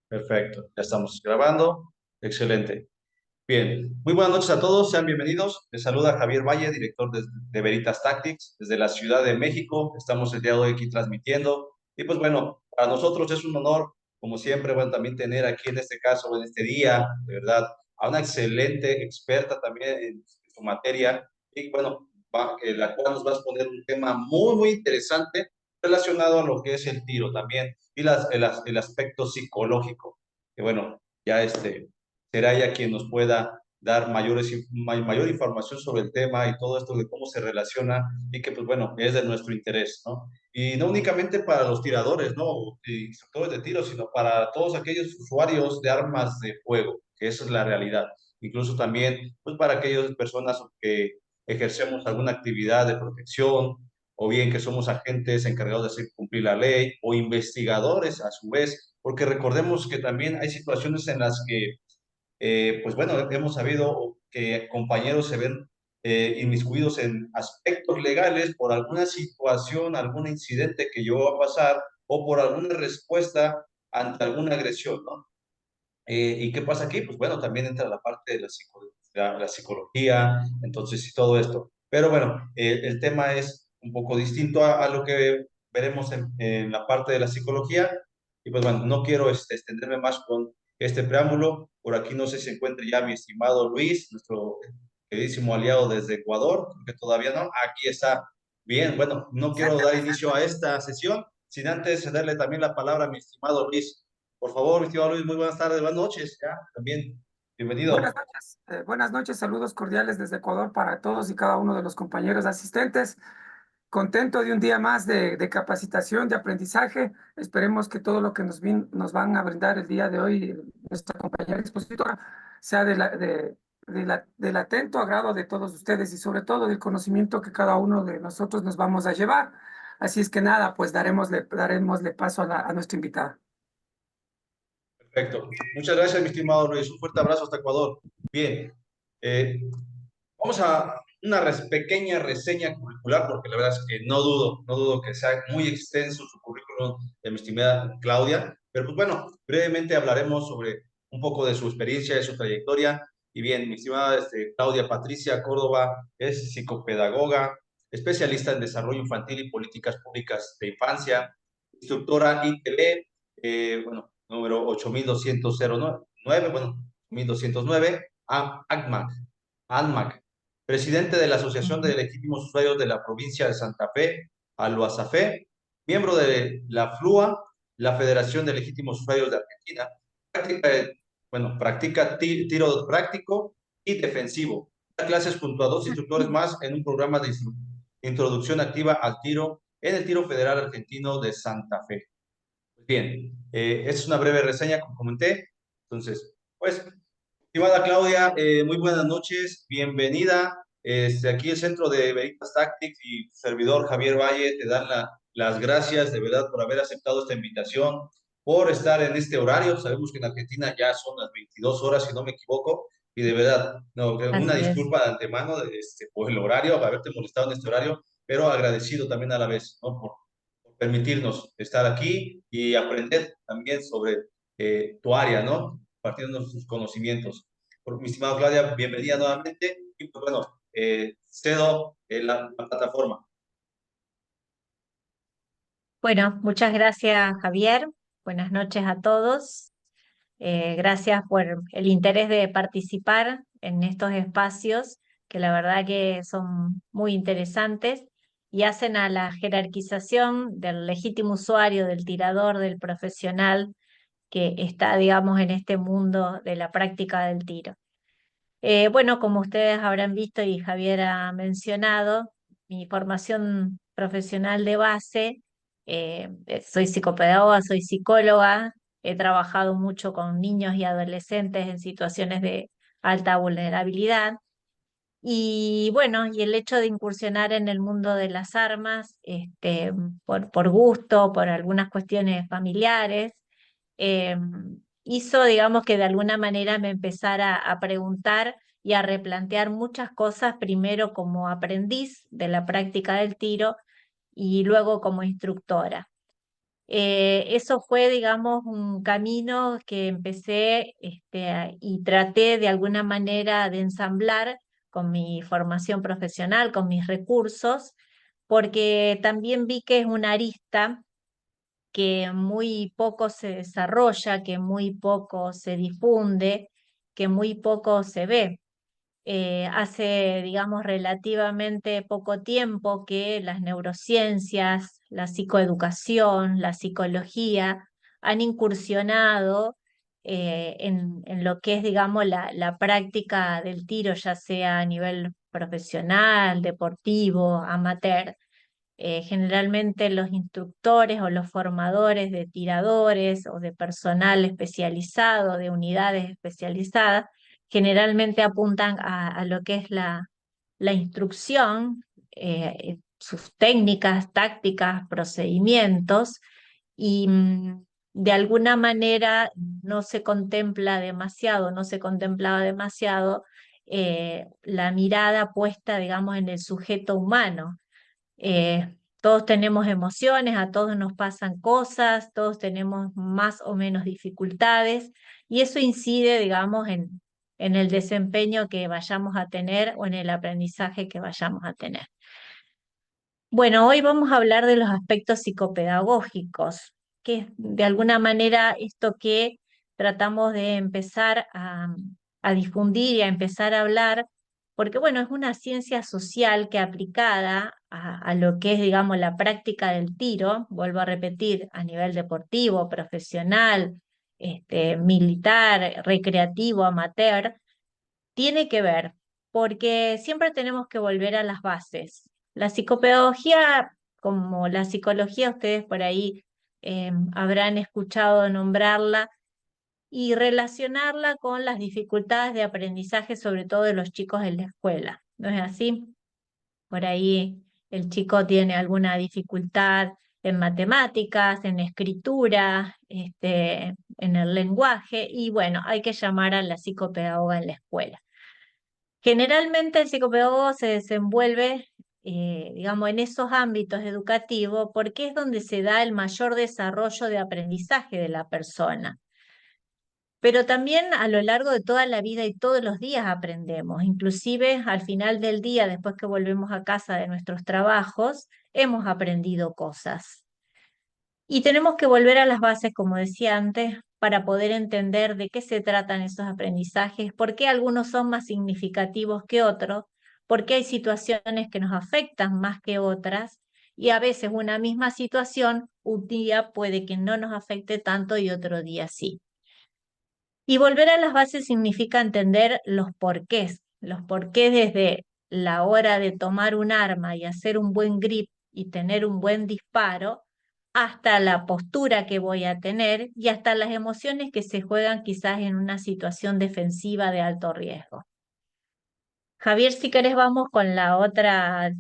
Perfecto, ya estamos grabando. Excelente. Bien, muy buenas noches a todos, sean bienvenidos. Les saluda Javier Valle, director de Veritas Tactics, desde la Ciudad de México. Estamos el día de hoy aquí transmitiendo. Y pues bueno, para nosotros es un honor, como siempre, bueno, también tener aquí en este caso, en este día, de verdad, a una excelente experta también en su materia. Y bueno, la cual nos va a exponer un tema muy interesante relacionado a lo que es el tiro también y el aspecto psicológico. Que bueno, ya será ella quien nos pueda dar mayor información sobre el tema y todo esto de cómo se relaciona y que, pues bueno, es de nuestro interés, ¿no? Y no únicamente para los tiradores, ¿no? Y instructores de tiro, sino para todos aquellos usuarios de armas de fuego, que esa es la realidad. Incluso también, pues para aquellas personas que ejercemos alguna actividad de protección o bien que somos agentes encargados de hacer cumplir la ley o investigadores a su vez, porque recordemos que también hay situaciones en las que pues bueno, hemos sabido que compañeros se ven inmiscuidos en aspectos legales por alguna situación, algún incidente que llegó a pasar o por alguna respuesta ante alguna agresión, ¿no? ¿Y qué pasa aquí? Pues bueno, también entra la parte de la psicología, entonces y todo esto. Pero bueno, el tema es un poco distinto a lo que veremos en la parte de la psicología. Y pues bueno, no quiero extenderme más con este preámbulo. Por aquí no sé si se encuentra ya mi estimado Luis, nuestro queridísimo aliado desde Ecuador, creo que todavía no. Aquí está. Bien, bueno, no quiero dar inicio a esta sesión sin antes cederle también la palabra a mi estimado Luis. Por favor, mi estimado Luis, muy buenas tardes, buenas noches, ya, también. Buenas Bienvenido. noches, buenas noches, saludos cordiales desde Ecuador para todos y cada uno de los compañeros asistentes. Contento de un día más de capacitación, de aprendizaje. Esperemos que todo lo que nos van a brindar el día de hoy nuestra compañera expositora sea del atento agrado de todos ustedes y sobre todo del conocimiento que cada uno de nosotros nos vamos a llevar. Así es que nada, pues daremosle paso a nuestra invitada. Perfecto. Muchas gracias, mi estimado Luis. Un fuerte abrazo hasta Ecuador. Bien. eh, Vamos a una pequeña reseña curricular, porque la verdad es que no dudo que sea muy extenso su currículum de mi estimada Claudia, pero pues bueno, brevemente hablaremos sobre un poco de su experiencia, de su trayectoria. Y bien, mi estimada Claudia Patricia Córdoba es psicopedagoga, especialista en desarrollo infantil y políticas públicas de infancia, instructora ITV, bueno, número 8209, bueno, 1209, ACMAC, ANMAC, presidente de la Asociación de Legítimos Usuarios de la Provincia de Santa Fe, ALUASAFE, miembro de la FLUA, la Federación de Legítimos Usuarios de Argentina, practica tiro práctico y defensivo. Da clases junto a dos instructores más en un programa de introducción activa al tiro en el Tiro Federal Argentino de Santa Fe. Bien, es una breve reseña, como comenté. Entonces, pues, estimada Claudia, muy buenas noches, bienvenida. Aquí el Centro de Veritas Tactics y tu servidor Javier Valle te dan las gracias de verdad por haber aceptado esta invitación, por estar en este horario. Sabemos que en Argentina ya son las 22 horas, si no me equivoco, y de verdad, no, una Así es. disculpa de antemano por el horario, haberte molestado en este horario, pero agradecido también a la vez, ¿no? Por permitirnos estar aquí y aprender también sobre tu área, ¿no? Compartiendo sus conocimientos. Por mi estimado Claudia, bienvenida nuevamente y pues bueno, cedo la plataforma. Bueno, muchas gracias, Javier. Buenas noches a todos. Gracias por el interés de participar en estos espacios que la verdad que son muy interesantes y hacen a la jerarquización del legítimo usuario, del tirador, del profesional que está, digamos, en este mundo de la práctica del tiro. Bueno, como ustedes habrán visto y Javier ha mencionado, mi formación profesional de base, soy psicopedagoga, soy psicóloga, he trabajado mucho con niños y adolescentes en situaciones de alta vulnerabilidad. Y bueno, y el hecho de incursionar en el mundo de las armas, por gusto, por algunas cuestiones familiares, eh, hizo, digamos, que de alguna manera me empezara a preguntar y a replantear muchas cosas, primero como aprendiz de la práctica del tiro y luego como instructora. Eso fue, digamos, un camino que empecé y traté de alguna manera de ensamblar con mi formación profesional, con mis recursos, porque también vi que es una arista que muy poco se desarrolla, que muy poco se difunde, que muy poco se ve. Hace, digamos, relativamente poco tiempo que las neurociencias, la psicoeducación, la psicología han incursionado en lo que es, digamos, la práctica del tiro, ya sea a nivel profesional, deportivo, amateur. Generalmente los instructores o los formadores de tiradores o de personal especializado, de unidades especializadas, generalmente apuntan a lo que es la instrucción, sus técnicas, tácticas, procedimientos, y de alguna manera no se contempla demasiado, no se contemplaba demasiado la mirada puesta, digamos, en el sujeto humano. Todos tenemos emociones, a todos nos pasan cosas, todos tenemos más o menos dificultades y eso incide, digamos, en el desempeño que vayamos a tener o en el aprendizaje que vayamos a tener. Bueno, hoy vamos a hablar de los aspectos psicopedagógicos, que es de alguna manera esto que tratamos de empezar a difundir y a empezar a hablar, porque bueno, es una ciencia social que aplicada a lo que es, digamos, la práctica del tiro, vuelvo a repetir, a nivel deportivo, profesional, militar, recreativo, amateur, tiene que ver, porque siempre tenemos que volver a las bases. La psicopedagogía, como la psicología, ustedes por ahí habrán escuchado nombrarla y relacionarla con las dificultades de aprendizaje, sobre todo de los chicos en la escuela. ¿No es así? Por ahí el chico tiene alguna dificultad en matemáticas, en escritura, en el lenguaje, y bueno, hay que llamar a la psicopedagoga en la escuela. Generalmente el psicopedagogo se desenvuelve, digamos, en esos ámbitos educativos porque es donde se da el mayor desarrollo de aprendizaje de la persona. Pero también a lo largo de toda la vida y todos los días aprendemos, inclusive al final del día, después que volvemos a casa de nuestros trabajos, hemos aprendido cosas. Y tenemos que volver a las bases, como decía antes, para poder entender de qué se tratan esos aprendizajes, por qué algunos son más significativos que otros, por qué hay situaciones que nos afectan más que otras, y a veces una misma situación, un día puede que no nos afecte tanto y otro día sí. Y volver a las bases significa entender los porqués desde la hora de tomar un arma y hacer un buen grip y tener un buen disparo, hasta la postura que voy a tener y hasta las emociones que se juegan quizás en una situación defensiva de alto riesgo. Javier, si querés vamos con la otra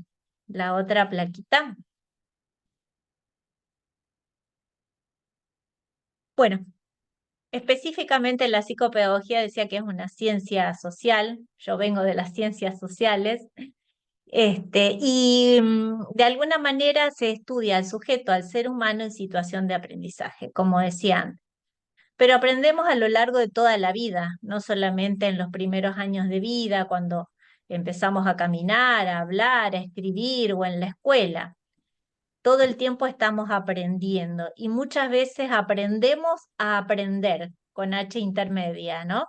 plaquita. Bueno, específicamente la psicopedagogía decía que es una ciencia social, yo vengo de las ciencias sociales, de alguna manera se estudia al sujeto, al ser humano en situación de aprendizaje, como decía antes. Pero aprendemos a lo largo de toda la vida, no solamente en los primeros años de vida, cuando empezamos a caminar, a hablar, a escribir o en la escuela. Todo el tiempo estamos aprendiendo y muchas veces aprendemos a aprender con H intermedia, ¿no?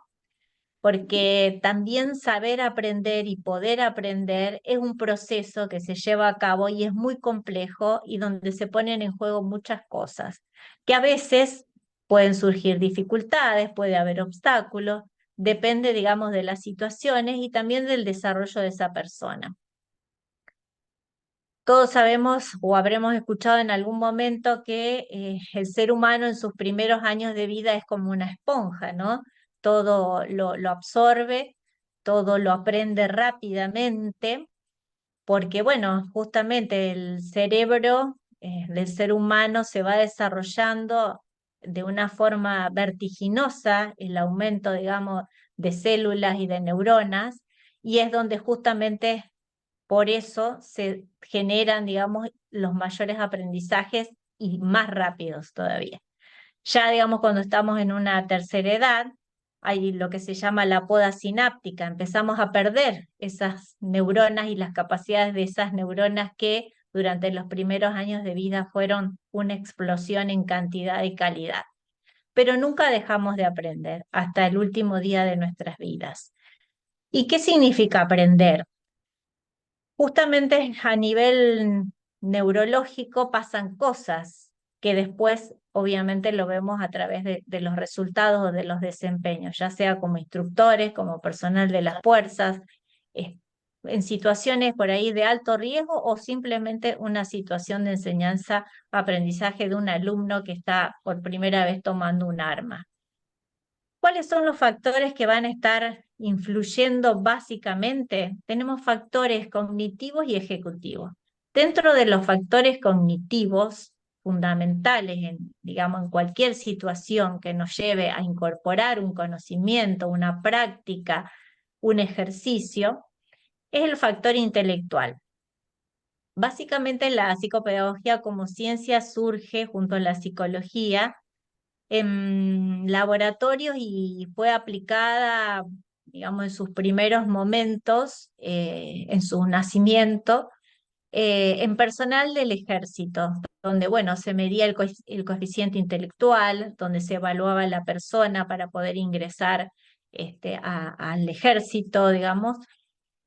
Porque también saber aprender y poder aprender es un proceso que se lleva a cabo y es muy complejo y donde se ponen en juego muchas cosas, que a veces pueden surgir dificultades, puede haber obstáculos, depende, digamos, de las situaciones y también del desarrollo de esa persona. Todos sabemos o habremos escuchado en algún momento que el ser humano en sus primeros años de vida es como una esponja, ¿no? Todo lo absorbe, todo lo aprende rápidamente, porque bueno, justamente el cerebro del ser humano se va desarrollando de una forma vertiginosa, el aumento, digamos, de células y de neuronas, y es donde justamente por eso se generan, digamos, los mayores aprendizajes y más rápidos todavía. Ya, digamos, cuando estamos en una tercera edad, hay lo que se llama la poda sináptica. Empezamos a perder esas neuronas y las capacidades de esas neuronas que durante los primeros años de vida fueron una explosión en cantidad y calidad. Pero nunca dejamos de aprender hasta el último día de nuestras vidas. ¿Y qué significa aprender? Justamente a nivel neurológico pasan cosas que después obviamente lo vemos a través de los resultados o de los desempeños, ya sea como instructores, como personal de las fuerzas, eh, en situaciones por ahí de alto riesgo o simplemente una situación de enseñanza, aprendizaje de un alumno que está por primera vez tomando un arma. ¿Cuáles son los factores que van a estar influyendo básicamente? Tenemos factores cognitivos y ejecutivos. Dentro de los factores cognitivos fundamentales, digamos, en cualquier situación que nos lleve a incorporar un conocimiento, una práctica, un ejercicio, es el factor intelectual. Básicamente la psicopedagogía como ciencia surge junto a la psicología en laboratorios y fue aplicada, digamos, en sus primeros momentos, en su nacimiento, en personal del ejército, donde, bueno, se medía el coeficiente intelectual, donde se evaluaba la persona para poder ingresar al ejército, digamos,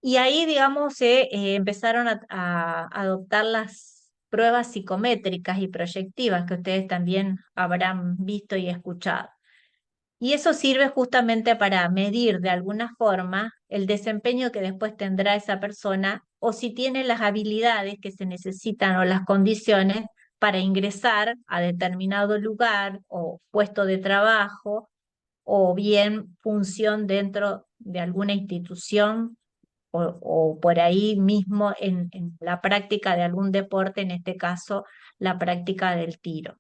y ahí, digamos, se empezaron a adoptar las pruebas psicométricas y proyectivas que ustedes también habrán visto y escuchado. Y eso sirve justamente para medir de alguna forma el desempeño que después tendrá esa persona o si tiene las habilidades que se necesitan o las condiciones para ingresar a determinado lugar o puesto de trabajo o bien función dentro de alguna institución o por ahí mismo en la práctica de algún deporte, en este caso la práctica del tiro.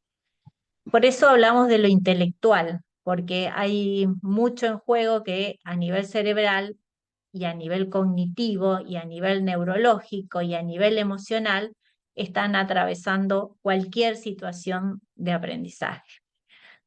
Por eso hablamos de lo intelectual, porque hay mucho en juego que a nivel cerebral y a nivel cognitivo y a nivel neurológico y a nivel emocional están atravesando cualquier situación de aprendizaje.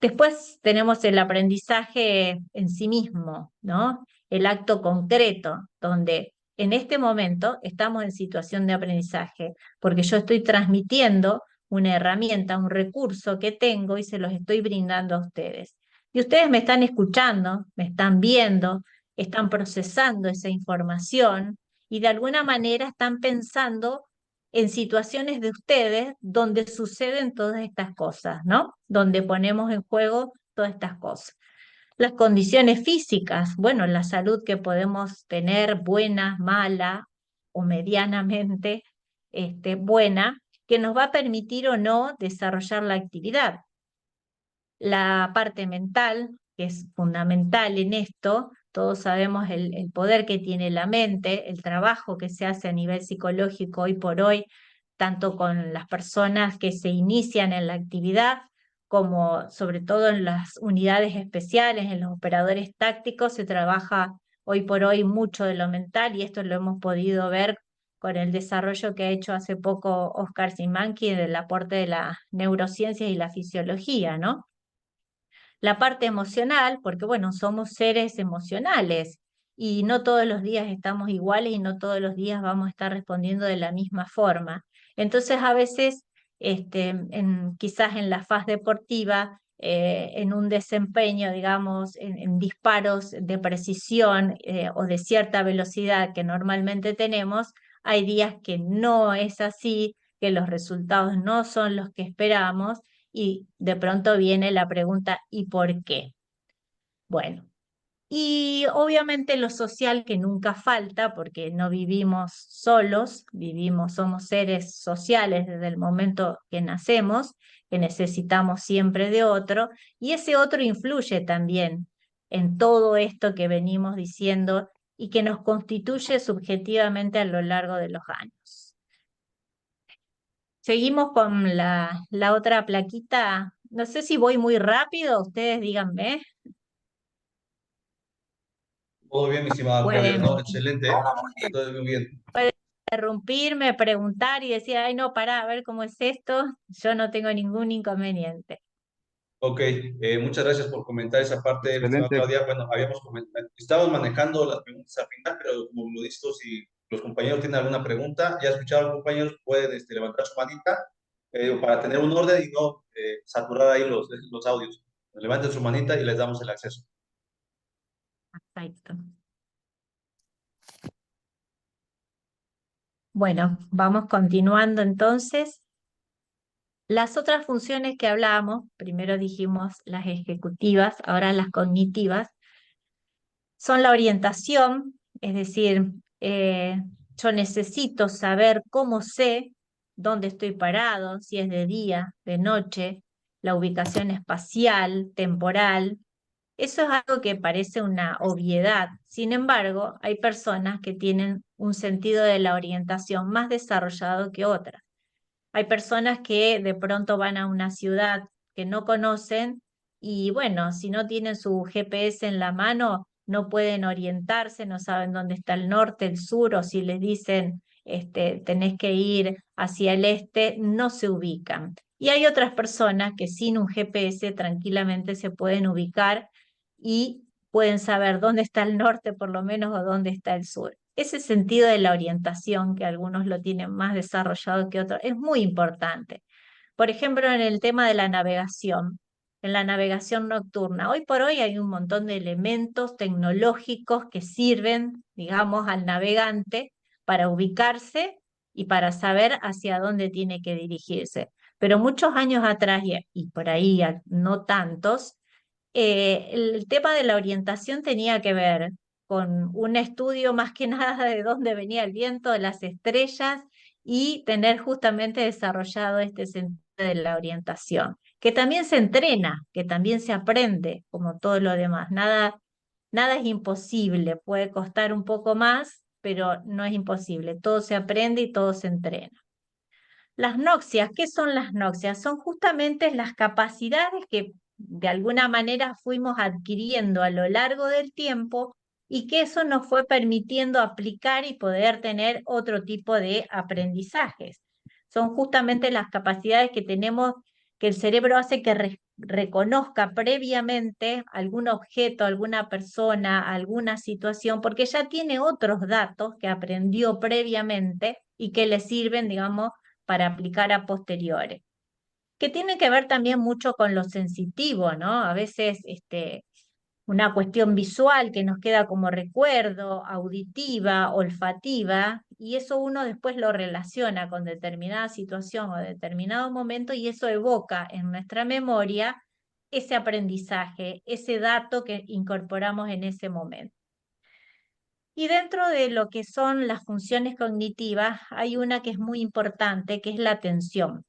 Después tenemos el aprendizaje en sí mismo, ¿no? El acto concreto, donde en este momento estamos en situación de aprendizaje, porque yo estoy transmitiendo una herramienta, un recurso que tengo y se los estoy brindando a ustedes. Y ustedes me están escuchando, me están viendo, están procesando esa información y de alguna manera están pensando en situaciones de ustedes donde suceden todas estas cosas, ¿no? Donde ponemos en juego todas estas cosas. Las condiciones físicas, bueno, la salud que podemos tener, buena, mala o medianamente buena, que nos va a permitir o no desarrollar la actividad. La parte mental, que es fundamental en esto, todos sabemos el poder que tiene la mente, el trabajo que se hace a nivel psicológico hoy por hoy, tanto con las personas que se inician en la actividad, como sobre todo en las unidades especiales, en los operadores tácticos, se trabaja hoy por hoy mucho de lo mental y esto lo hemos podido ver con el desarrollo que ha hecho hace poco Oscar Simanski del aporte de la neurociencia y la fisiología, ¿no? La parte emocional, porque bueno, somos seres emocionales y no todos los días estamos iguales y no todos los días vamos a estar respondiendo de la misma forma. Entonces, a veces, quizás en la faz deportiva, en un desempeño, digamos, en disparos de precisión o de cierta velocidad que normalmente tenemos, hay días que no es así, que los resultados no son los que esperamos y de pronto viene la pregunta, ¿y por qué? Bueno, y obviamente lo social que nunca falta, porque no vivimos solos, somos seres sociales desde el momento que nacemos, que necesitamos siempre de otro, y ese otro influye también en todo esto que venimos diciendo y que nos constituye subjetivamente a lo largo de los años. Seguimos con la otra plaquita. No sé si voy muy rápido, ustedes díganme. Todo bien, mi estimado Javier, Pueden, ¿no? Excelente, Todo muy bien. todo muy bien. pueden interrumpirme, preguntar y decir, ay, no, pará, a ver cómo es esto, yo no tengo ningún inconveniente. Ok, muchas gracias por comentar esa parte, mi estimada Excelente. Claudia. Bueno, estábamos manejando las preguntas al final, pero como lo visto, si los compañeros tienen alguna pregunta, ya escucharon, compañeros, pueden levantar su manita para tener un orden y no saturar ahí los audios. Levanten su manita y les damos el acceso. Perfecto. Bueno, vamos continuando entonces. Las otras funciones que hablábamos, primero dijimos las ejecutivas, ahora las cognitivas, son la orientación, es decir, yo necesito saber cómo sé dónde estoy parado, si es de día, de noche, la ubicación espacial, temporal. Eso es algo que parece una obviedad. Sin embargo, hay personas que tienen un sentido de la orientación más desarrollado que otras. Hay personas que de pronto van a una ciudad que no conocen y bueno, si no tienen su GPS en la mano, no pueden orientarse, no saben dónde está el norte, el sur, o si les dicen, tenés que ir hacia el este, no se ubican. Y hay otras personas que sin un GPS tranquilamente se pueden ubicar y pueden saber dónde está el norte por lo menos o dónde está el sur. Ese sentido de la orientación, que algunos lo tienen más desarrollado que otros, es muy importante. Por ejemplo, en el tema de la navegación, en la navegación nocturna, hoy por hoy hay un montón de elementos tecnológicos que sirven, digamos, al navegante para ubicarse y para saber hacia dónde tiene que dirigirse. Pero muchos años atrás, y por ahí no tantos, el tema de la orientación tenía que ver con un estudio más que nada de dónde venía el viento, de las estrellas y tener justamente desarrollado este sentido de la orientación, que también se entrena, que también se aprende, como todo lo demás. Nada es imposible, puede costar un poco más, pero no es imposible. Todo se aprende y todo se entrena. Las noxias, ¿qué son las noxias? Son justamente las capacidades que de alguna manera fuimos adquiriendo a lo largo del tiempo y que eso nos fue permitiendo aplicar y poder tener otro tipo de aprendizajes. Son justamente las capacidades que tenemos, que el cerebro hace que reconozca previamente algún objeto, alguna persona, alguna situación, porque ya tiene otros datos que aprendió previamente y que le sirven, digamos, para aplicar a posteriores, que tiene que ver también mucho con lo sensitivo, ¿no? A veces una cuestión visual que nos queda como recuerdo, auditiva, olfativa, y eso uno después lo relaciona con determinada situación o determinado momento y eso evoca en nuestra memoria ese aprendizaje, ese dato que incorporamos en ese momento. Y dentro de lo que son las funciones cognitivas, hay una que es muy importante, que es la atención.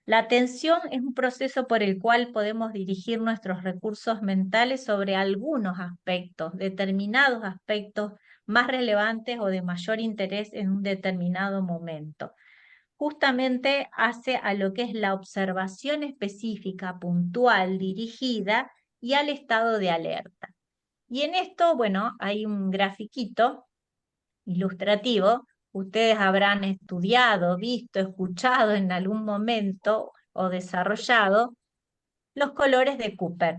La atención es un proceso por el cual podemos dirigir nuestros recursos mentales sobre algunos aspectos, determinados aspectos más relevantes o de mayor interés en un determinado momento. Justamente hace a lo que es la observación específica, puntual, dirigida y al estado de alerta. Y en esto, bueno, hay un grafiquito ilustrativo. Ustedes habrán estudiado, visto, escuchado en algún momento o desarrollado los colores de Cooper.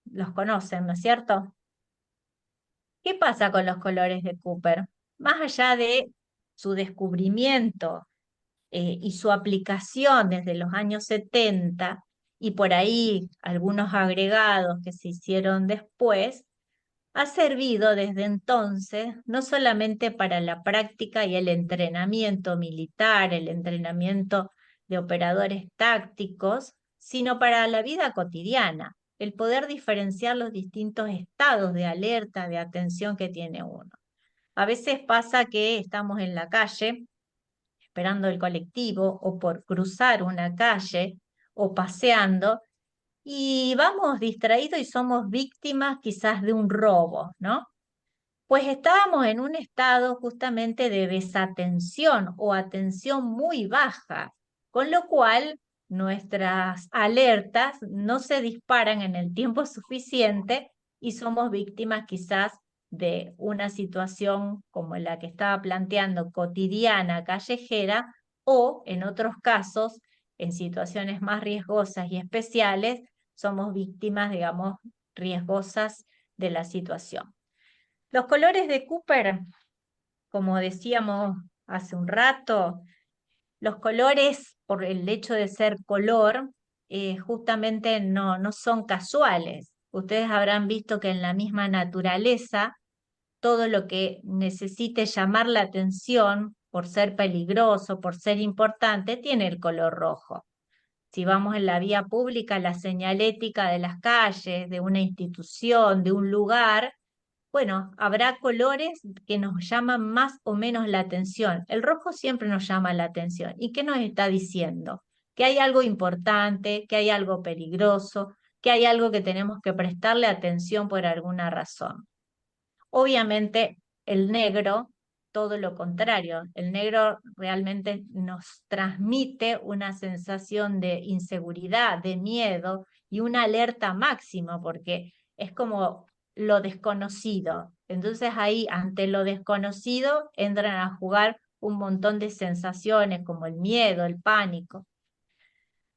Los conocen, ¿no es cierto? ¿Qué pasa con los colores de Cooper? Más allá de su descubrimiento y su aplicación desde los años 70 y por ahí algunos agregados que se hicieron después, ha servido desde entonces no solamente para la práctica y el entrenamiento militar, el entrenamiento de operadores tácticos, sino para la vida cotidiana, el poder diferenciar los distintos estados de alerta, de atención que tiene uno. A veces pasa que estamos en la calle esperando el colectivo o por cruzar una calle o paseando y vamos distraídos y somos víctimas quizás de un robo, ¿no? Pues estábamos en un estado justamente de desatención o atención muy baja, con lo cual nuestras alertas no se disparan en el tiempo suficiente y somos víctimas quizás de una situación como la que estaba planteando, cotidiana, callejera, o en otros casos, en situaciones más riesgosas y especiales, somos víctimas, digamos, riesgosas de la situación. Los colores de Cooper, como decíamos hace un rato, los colores, por el hecho de ser color, justamente no son casuales. Ustedes habrán visto que en la misma naturaleza, todo lo que necesite llamar la atención por ser peligroso, por ser importante, tiene el color rojo. Si vamos en la vía pública, la señalética de las calles, de una institución, de un lugar, bueno, habrá colores que nos llaman más o menos la atención. El rojo siempre nos llama la atención. ¿Y qué nos está diciendo? Que hay algo importante, que hay algo peligroso, que hay algo que tenemos que prestarle atención por alguna razón. Obviamente, el negro, todo lo contrario. El negro realmente nos transmite una sensación de inseguridad, de miedo y una alerta máxima, porque es como lo desconocido. Entonces ahí, ante lo desconocido, entran a jugar un montón de sensaciones como el miedo, el pánico.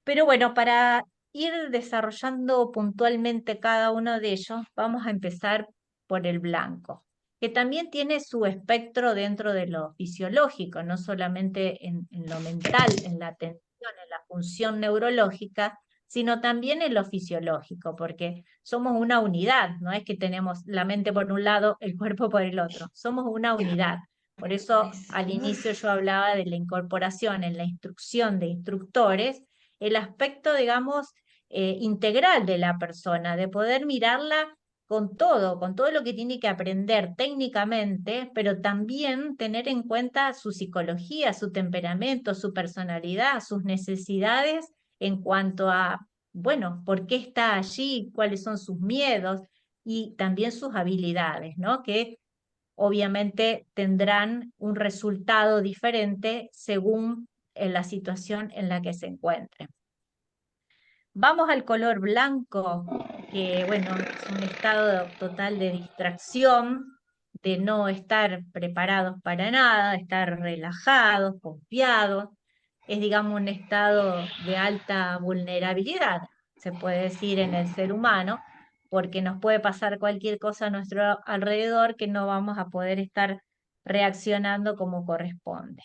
Pero bueno, para ir desarrollando puntualmente cada uno de ellos, vamos a empezar por el blanco, que también tiene su espectro dentro de lo fisiológico, no solamente en lo mental, en la atención, en la función neurológica, sino también en lo fisiológico, porque somos una unidad, no es que tenemos la mente por un lado, el cuerpo por el otro, somos una unidad. Por eso al inicio yo hablaba de la incorporación en la instrucción de instructores, el aspecto, digamos, integral de la persona, de poder mirarla con todo lo que tiene que aprender técnicamente, pero también tener en cuenta su psicología, su temperamento, su personalidad, sus necesidades en cuanto a, bueno, por qué está allí, cuáles son sus miedos y también sus habilidades, ¿no? Que obviamente tendrán un resultado diferente según la situación en la que se encuentren. Vamos al color blanco, que bueno, es un estado total de distracción, de no estar preparados para nada, estar relajados, confiados. Es, digamos, un estado de alta vulnerabilidad, se puede decir, en el ser humano, porque nos puede pasar cualquier cosa a nuestro alrededor que no vamos a poder estar reaccionando como corresponde.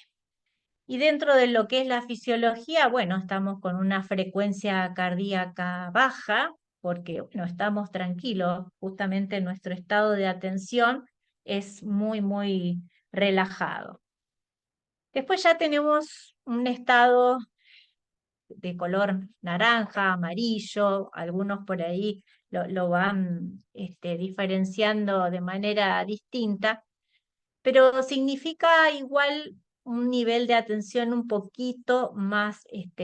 Y dentro de lo que es la fisiología, bueno, estamos con una frecuencia cardíaca baja, porque no estamos tranquilos, justamente nuestro estado de atención es muy relajado. Después ya tenemos un estado de color naranja, amarillo, algunos por ahí lo van diferenciando de manera distinta, pero significa igual un nivel de atención un poquito más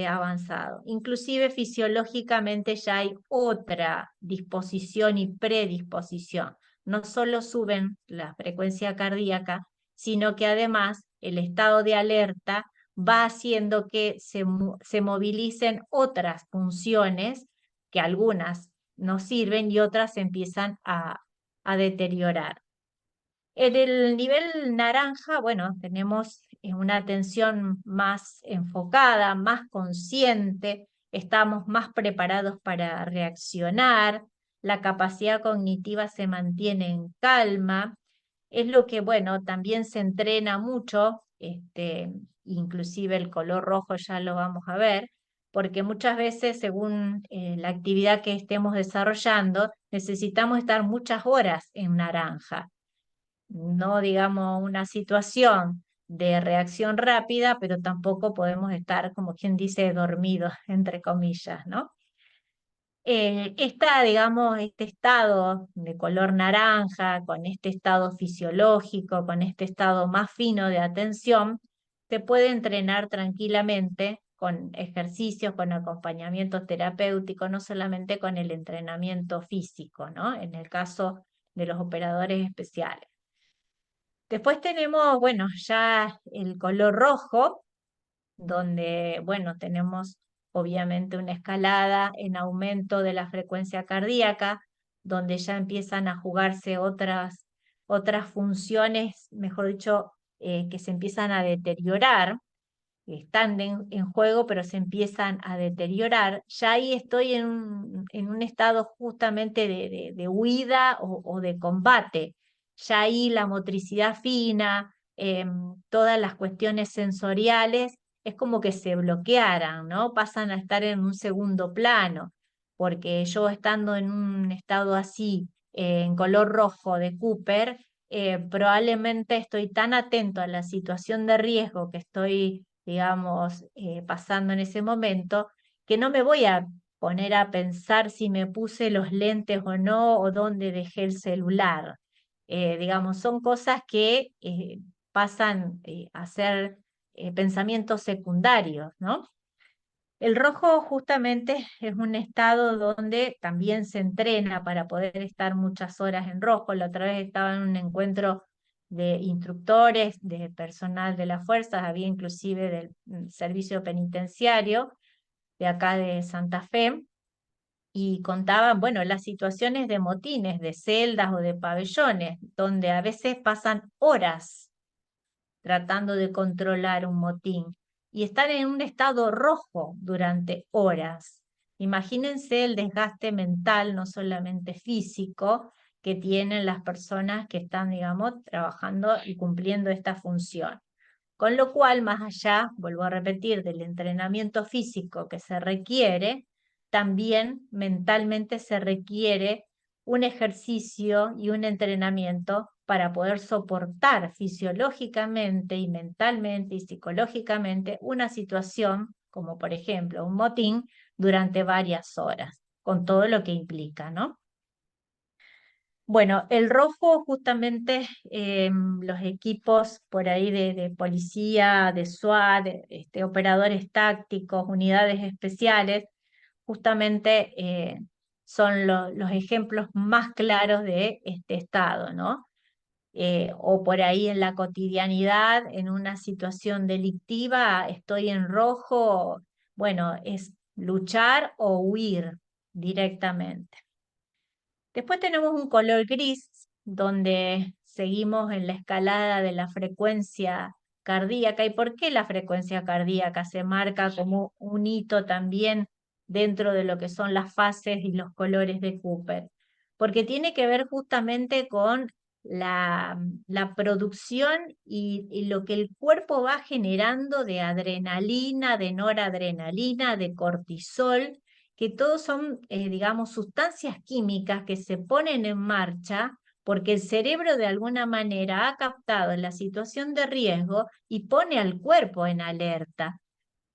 avanzado. Inclusive fisiológicamente ya hay otra disposición y predisposición. No solo suben la frecuencia cardíaca, sino que además el estado de alerta va haciendo que se movilicen otras funciones, que algunas no sirven y otras se empiezan a deteriorar. En el nivel naranja, bueno, tenemos una atención más enfocada, más consciente, estamos más preparados para reaccionar, la capacidad cognitiva se mantiene en calma, es lo que, bueno, también se entrena mucho, inclusive el color rojo ya lo vamos a ver, porque muchas veces, según la actividad que estemos desarrollando, necesitamos estar muchas horas en naranja, no digamos una situación de reacción rápida, pero tampoco podemos estar, como quien dice, dormidos, entre comillas, ¿no? Digamos, este estado de color naranja, con este estado fisiológico, con este estado más fino de atención, se puede entrenar tranquilamente con ejercicios, con acompañamientos terapéuticos, no solamente con el entrenamiento físico, ¿no? En el caso de los operadores especiales. Después tenemos, bueno, ya el color rojo, donde, bueno, tenemos obviamente una escalada en aumento de la frecuencia cardíaca, donde ya empiezan a jugarse otras funciones, mejor dicho, que se empiezan a deteriorar, están en juego, pero se empiezan a deteriorar, ya ahí estoy en un estado justamente de huida o de combate. Ya ahí la motricidad fina, todas las cuestiones sensoriales, es como que se bloquearan, ¿no? Pasan a estar en un segundo plano, porque yo estando en un estado así, en color rojo de Cooper, probablemente estoy tan atento a la situación de riesgo que estoy, digamos, pasando en ese momento, que no me voy a poner a pensar si me puse los lentes o no, o dónde dejé el celular. Digamos, son cosas que pasan a ser pensamientos secundarios, ¿no? El rojo justamente es un estado donde también se entrena para poder estar muchas horas en rojo. La otra vez estaba en un encuentro de instructores, de personal de las fuerzas, había inclusive del servicio penitenciario de acá de Santa Fe, y contaban, bueno, las situaciones de motines, de celdas o de pabellones, donde a veces pasan horas tratando de controlar un motín y están en un estado rojo durante horas. Imagínense el desgaste mental, no solamente físico, que tienen las personas que están, digamos, trabajando y cumpliendo esta función. Con lo cual, más allá, vuelvo a repetir, del entrenamiento físico que se requiere, también mentalmente se requiere un ejercicio y un entrenamiento para poder soportar fisiológicamente y mentalmente y psicológicamente una situación, como por ejemplo un motín, durante varias horas, con todo lo que implica, ¿no? Bueno, el rojo justamente, los equipos por ahí de policía, de SWAT, operadores tácticos, unidades especiales, justamente son los ejemplos más claros de este estado, ¿no? O por ahí en la cotidianidad, en una situación delictiva, estoy en rojo, bueno, es luchar o huir directamente. Después tenemos un color gris, donde seguimos en la escalada de la frecuencia cardíaca. ¿Y por qué la frecuencia cardíaca se marca como un hito también dentro de lo que son las fases y los colores de Cooper? Porque tiene que ver justamente con la producción y lo que el cuerpo va generando de adrenalina, de noradrenalina, de cortisol, que todos son, digamos, sustancias químicas que se ponen en marcha porque el cerebro de alguna manera ha captado la situación de riesgo y pone al cuerpo en alerta.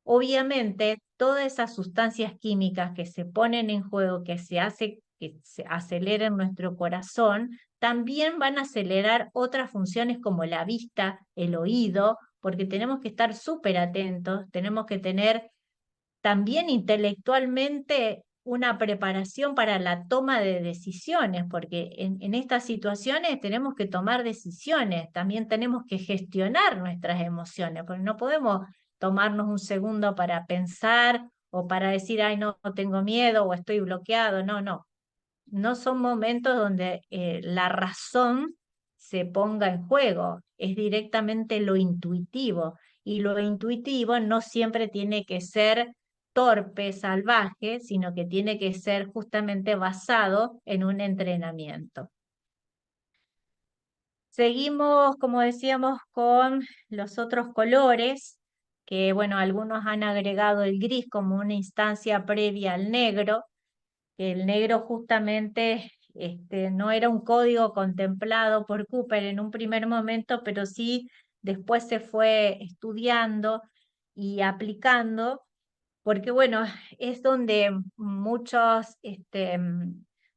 Obviamente, todas esas sustancias químicas que se ponen en juego, que se aceleren nuestro corazón, también van a acelerar otras funciones como la vista, el oído, porque tenemos que estar súper atentos, tenemos que tener también intelectualmente una preparación para la toma de decisiones, porque en estas situaciones tenemos que tomar decisiones, también tenemos que gestionar nuestras emociones, porque no podemos tomarnos un segundo para pensar o para decir, ay, no, no tengo miedo o estoy bloqueado, no, no. No son momentos donde la razón se ponga en juego, es directamente lo intuitivo, y lo intuitivo no siempre tiene que ser torpe, salvaje, sino que tiene que ser justamente basado en un entrenamiento. Seguimos, como decíamos, con los otros colores, que bueno, algunos han agregado el gris como una instancia previa al negro, que el negro justamente no era un código contemplado por Cooper en un primer momento, pero sí después se fue estudiando y aplicando, porque bueno, es donde muchos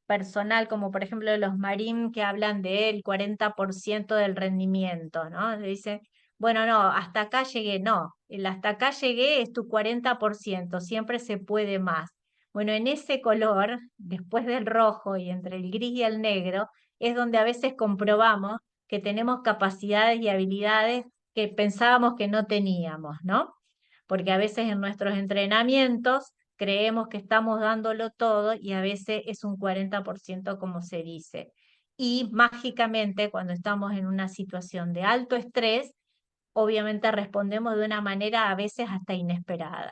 personal, como por ejemplo los Marines que hablan del 40% del rendimiento, ¿no? Dicen, bueno, no, hasta acá llegué, no, el hasta acá llegué es tu 40%, siempre se puede más. Bueno, en ese color, después del rojo y entre el gris y el negro, es donde a veces comprobamos que tenemos capacidades y habilidades que pensábamos que no teníamos, ¿no? Porque a veces en nuestros entrenamientos creemos que estamos dándolo todo y a veces es un 40% como se dice. y mágicamente cuando estamos en una situación de alto estrés, obviamente respondemos de una manera a veces hasta inesperada.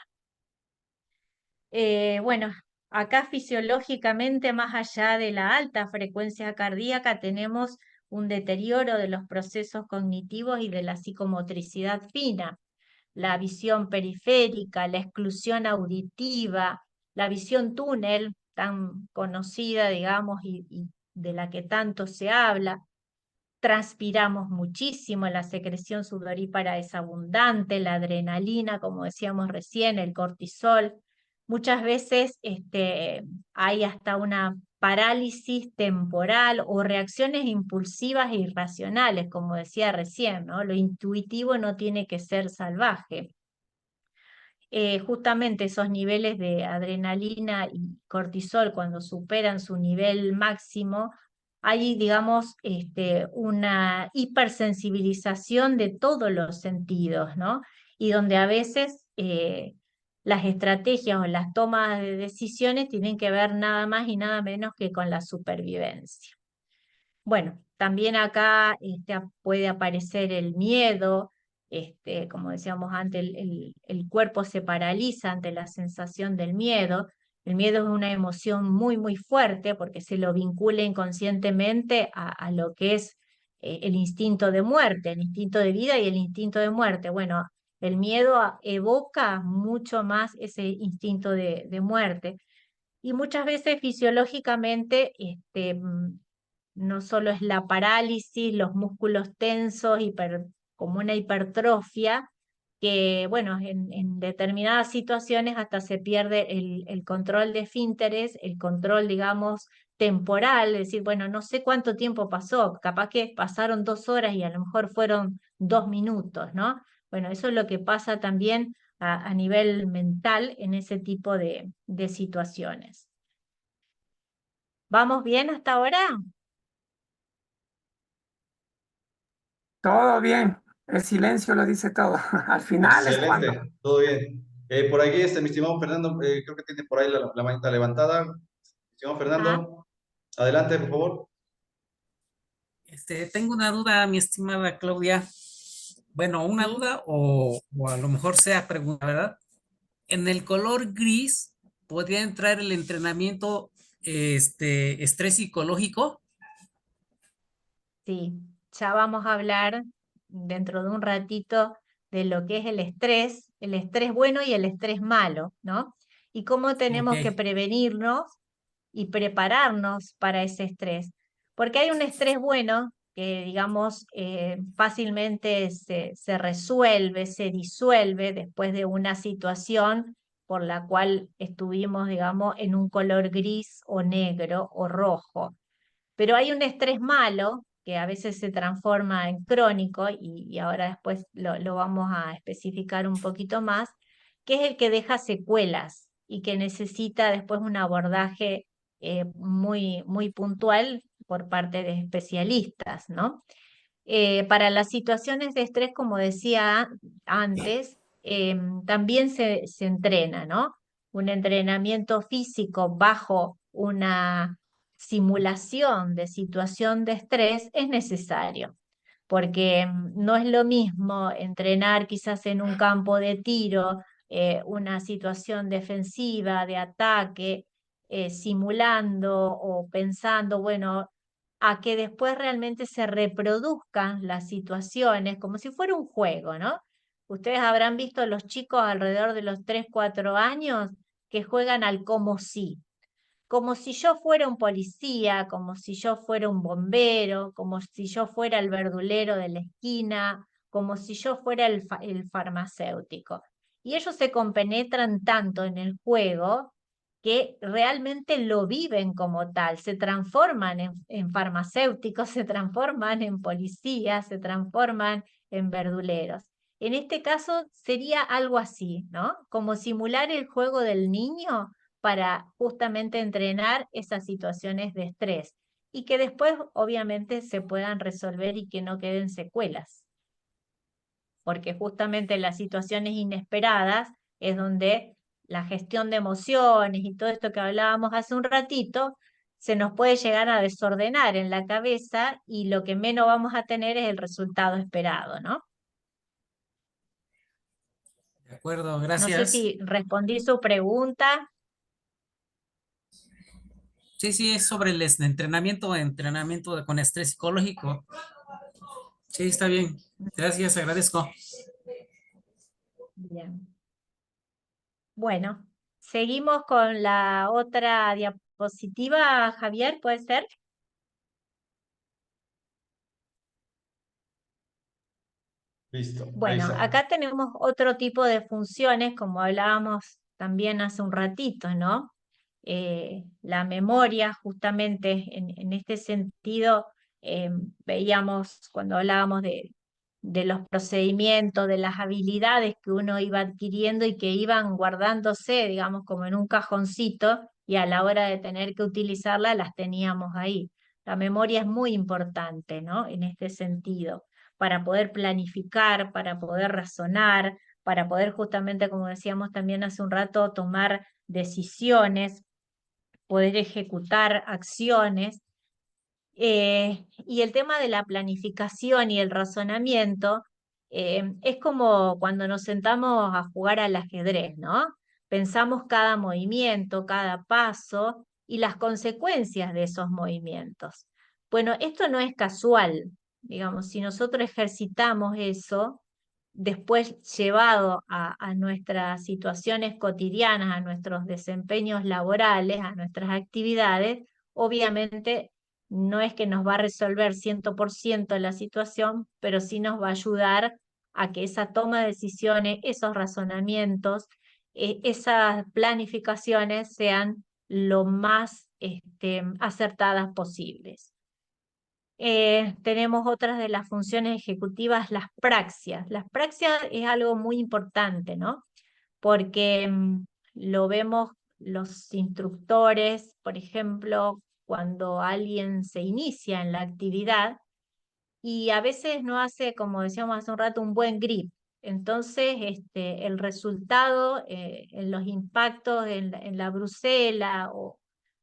Bueno, acá fisiológicamente, más allá de la alta frecuencia cardíaca, tenemos un deterioro de los procesos cognitivos y de la psicomotricidad fina, la visión periférica, la exclusión auditiva, la visión túnel, tan conocida, digamos, y de la que tanto se habla. Transpiramos muchísimo, la secreción sudorípara es abundante, la adrenalina, como decíamos recién, el cortisol. Muchas veces hay hasta una parálisis temporal o reacciones impulsivas e irracionales, como decía recién, ¿no? Lo intuitivo no tiene que ser salvaje. Justamente esos niveles de adrenalina y cortisol, cuando superan su nivel máximo, hay, digamos, una hipersensibilización de todos los sentidos, ¿no? Y donde a veces las estrategias o las tomas de decisiones tienen que ver nada más y nada menos que con la supervivencia. Bueno, también acá puede aparecer el miedo, como decíamos antes, el cuerpo se paraliza ante la sensación del miedo. El miedo es una emoción muy, muy fuerte porque se lo vincula inconscientemente a lo que es el instinto de muerte, el instinto de vida y el instinto de muerte. Bueno, el miedo evoca mucho más ese instinto de muerte. Y muchas veces fisiológicamente, no solo es la parálisis, los músculos tensos, como una hipertrofia, que bueno, en determinadas situaciones hasta se pierde el control de esfínteres, el control, digamos, temporal, es decir, bueno, no sé cuánto tiempo pasó, capaz que pasaron 2 horas y a lo mejor fueron 2 minutos, ¿no? Bueno, eso es lo que pasa también a nivel mental en ese tipo de situaciones. ¿Vamos bien hasta ahora? Todo bien, el silencio lo dice todo. Al final es cuando. Excelente, todo bien. Por aquí, mi estimado Fernando, creo que tiene por ahí la manita levantada. Estimado Ah, Fernando, adelante, por favor. Tengo una duda, mi estimada Claudia. Bueno, una sí, duda o a lo mejor sea pregunta, ¿verdad? En el color gris podría entrar el entrenamiento, estrés psicológico. sí. Ya vamos a hablar dentro de un ratito de lo que es el estrés bueno y el estrés malo, ¿no? Y cómo Ok, tenemos que prevenirnos y prepararnos para ese estrés. Porque hay un estrés bueno que, digamos, fácilmente se resuelve, se disuelve después de una situación por la cual estuvimos, digamos, en un color gris o negro o rojo. Pero hay un estrés malo que a veces se transforma en crónico y ahora después lo vamos a especificar un poquito más, que es el que deja secuelas y que necesita después un abordaje muy, muy puntual por parte de especialistas, ¿no? Para las situaciones de estrés, como decía antes, también se entrena, ¿no? Un entrenamiento físico bajo una simulación de situación de estrés es necesario, porque no es lo mismo entrenar quizás en un campo de tiro, una situación defensiva, de ataque, simulando o pensando, bueno, a que después realmente se reproduzcan las situaciones como si fuera un juego, ¿no? Ustedes habrán visto los chicos alrededor de los 3 4 años que juegan al como si yo fuera un policía, como si yo fuera un bombero, como si yo fuera el verdulero de la esquina, como si yo fuera el farmacéutico. Y ellos se compenetran tanto en el juego que realmente lo viven como tal, se transforman en farmacéuticos, se transforman en policías, se transforman en verduleros. En este caso sería algo así, ¿no? Como simular el juego del niño para justamente entrenar esas situaciones de estrés y que después obviamente se puedan resolver y que no queden secuelas, porque justamente las situaciones inesperadas es donde la gestión de emociones y todo esto que hablábamos hace un ratito se nos puede llegar a desordenar en la cabeza y lo que menos vamos a tener es el resultado esperado, ¿no? De acuerdo, No sé gracias. si respondí su pregunta. Sí, sí, es sobre el con estrés psicológico. Sí, está bien. Gracias, agradezco. Bien. Bueno, seguimos con la otra diapositiva, Javier, ¿puede ser? Listo, ahí Bueno, está. acá tenemos otro tipo de funciones, como hablábamos también hace un ratito, ¿no? La memoria, justamente en este sentido, veíamos cuando hablábamos de los procedimientos, de las habilidades que uno iba adquiriendo y que iban guardándose, digamos, como en un cajoncito, y a la hora de tener que utilizarla, las teníamos ahí. La memoria es muy importante, ¿no? En este sentido para poder planificar, para poder razonar, para poder justamente, como decíamos también hace un rato, tomar decisiones, poder ejecutar acciones. Y el tema de la planificación y el razonamiento es como cuando nos sentamos a jugar al ajedrez, ¿no? Pensamos cada movimiento, cada paso y las consecuencias de esos movimientos. Bueno, esto no es casual, digamos, si nosotros ejercitamos eso, después llevado a nuestras situaciones cotidianas, a nuestros desempeños laborales, a nuestras actividades, obviamente no es que nos va a resolver 100% la situación, pero sí nos va a ayudar a que esa toma de decisiones, esos razonamientos, esas planificaciones sean lo más acertadas posibles. Tenemos otras de las funciones ejecutivas, las praxias. Las praxias es algo muy importante, ¿no? Porque lo vemos los instructores, por ejemplo, cuando alguien se inicia en la actividad y a veces no hace, como decíamos hace un rato, un buen grip. Entonces, el resultado en los impactos en la brusela o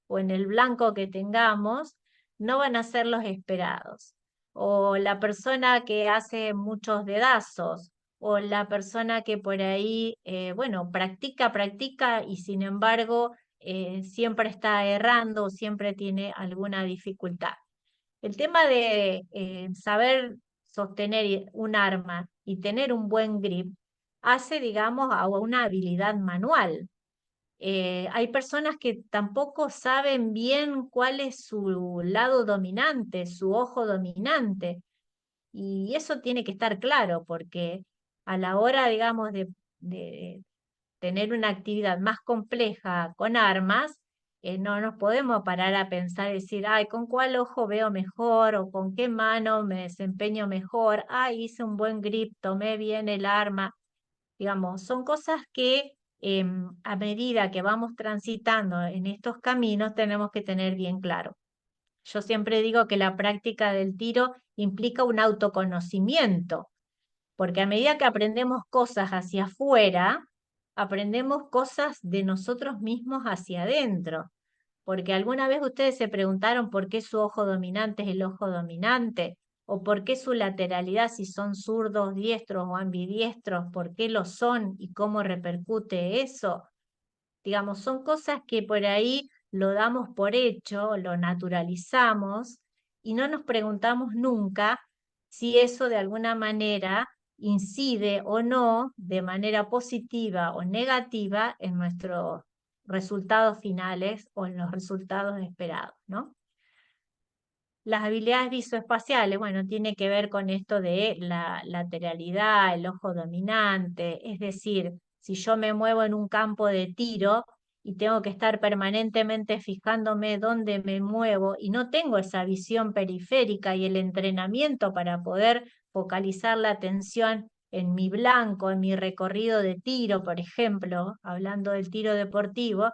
en el blanco que tengamos no van a ser los esperados. O la persona que hace muchos dedazos, o la persona que por ahí, bueno, practica y sin embargo siempre está errando o siempre tiene alguna dificultad. El tema de saber sostener un arma y tener un buen grip hace, digamos, a una habilidad manual. Hay personas que tampoco saben bien cuál es su lado dominante, su ojo dominante, y eso tiene que estar claro porque a la hora, digamos, de tener una actividad más compleja con armas, no nos podemos parar a pensar y decir, ay, ¿con cuál ojo veo mejor? ¿O con qué mano me desempeño mejor? Ay, hice un buen grip, tomé bien el arma. Digamos, son cosas que a medida que vamos transitando en estos caminos tenemos que tener bien claro. Yo siempre digo que la práctica del tiro implica un autoconocimiento, porque a medida que aprendemos cosas hacia afuera, aprendemos cosas de nosotros mismos hacia adentro. Porque alguna vez ustedes se preguntaron por qué su ojo dominante es el ojo dominante, o por qué su lateralidad, si son zurdos, diestros o ambidiestros, por qué lo son y cómo repercute eso. Digamos, son cosas que por ahí lo damos por hecho, lo naturalizamos y no nos preguntamos nunca si eso de alguna manera incide o no de manera positiva o negativa en nuestros resultados finales o en los resultados esperados, ¿no? Las habilidades visoespaciales, bueno, tiene que ver con esto de la lateralidad, el ojo dominante, es decir, si yo me muevo en un campo de tiro y tengo que estar permanentemente fijándome dónde me muevo y no tengo esa visión periférica y el entrenamiento para poder focalizar la atención en mi blanco, en mi recorrido de tiro, por ejemplo, hablando del tiro deportivo,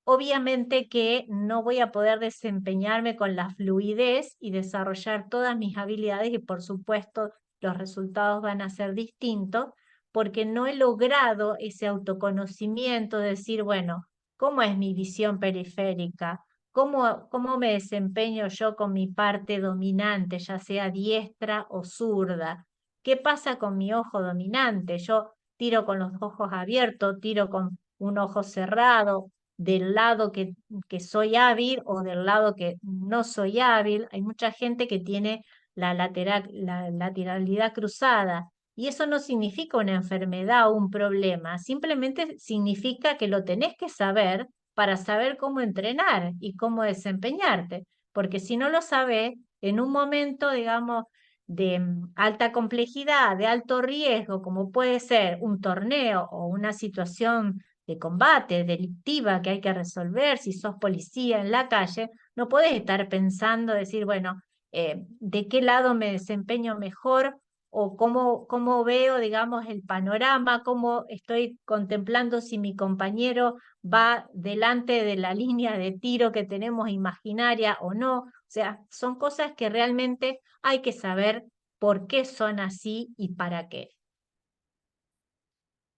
obviamente que no voy a poder desempeñarme con la fluidez y desarrollar todas mis habilidades y por supuesto los resultados van a ser distintos porque no he logrado ese autoconocimiento de decir, bueno, ¿cómo es mi visión periférica? cómo me desempeño yo con mi parte dominante, ya sea diestra o zurda. ¿Qué pasa con mi ojo dominante? Yo tiro con los ojos abiertos, tiro con un ojo cerrado, del lado que soy hábil o del lado que no soy hábil. Hay mucha gente que tiene la lateralidad cruzada. Y eso no significa una enfermedad o un problema, simplemente significa que lo tenés que saber para saber cómo entrenar y cómo desempeñarte. Porque si no lo sabes, en un momento, digamos, de alta complejidad, de alto riesgo, como puede ser un torneo o una situación de combate, delictiva que hay que resolver, si sos policía en la calle, no podés estar pensando, decir, bueno, ¿de qué lado me desempeño mejor? O cómo veo, digamos, el panorama, cómo estoy contemplando si mi compañero va delante de la línea de tiro que tenemos imaginaria o no. O sea, son cosas que realmente hay que saber por qué son así y para qué.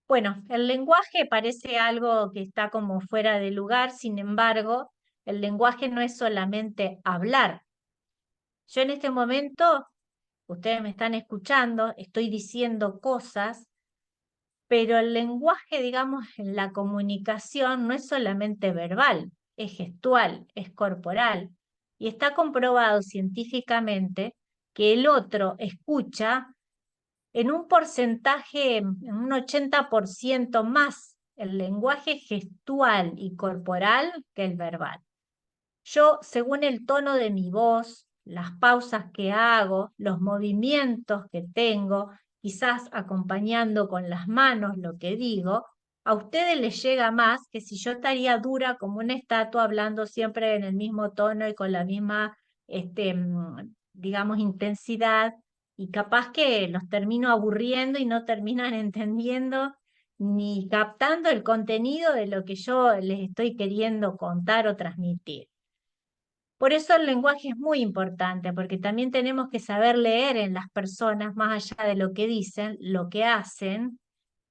Bueno, el lenguaje parece algo que está como fuera de lugar, sin embargo, el lenguaje no es solamente hablar. Yo en este momento, ustedes me están escuchando, estoy diciendo cosas, pero el lenguaje, digamos, en la comunicación no es solamente verbal, es gestual, es corporal. Y está comprobado científicamente que el otro escucha en un porcentaje, en un 80% más el lenguaje gestual y corporal que el verbal. Yo, según el tono de mi voz, las pausas que hago, los movimientos que tengo, quizás acompañando con las manos lo que digo, a ustedes les llega más que si yo estaría dura como una estatua hablando siempre en el mismo tono y con la misma, digamos, intensidad, y capaz que los termino aburriendo y no terminan entendiendo ni captando el contenido de lo que yo les estoy queriendo contar o transmitir. Por eso el lenguaje es muy importante, porque también tenemos que saber leer en las personas, más allá de lo que dicen, lo que hacen,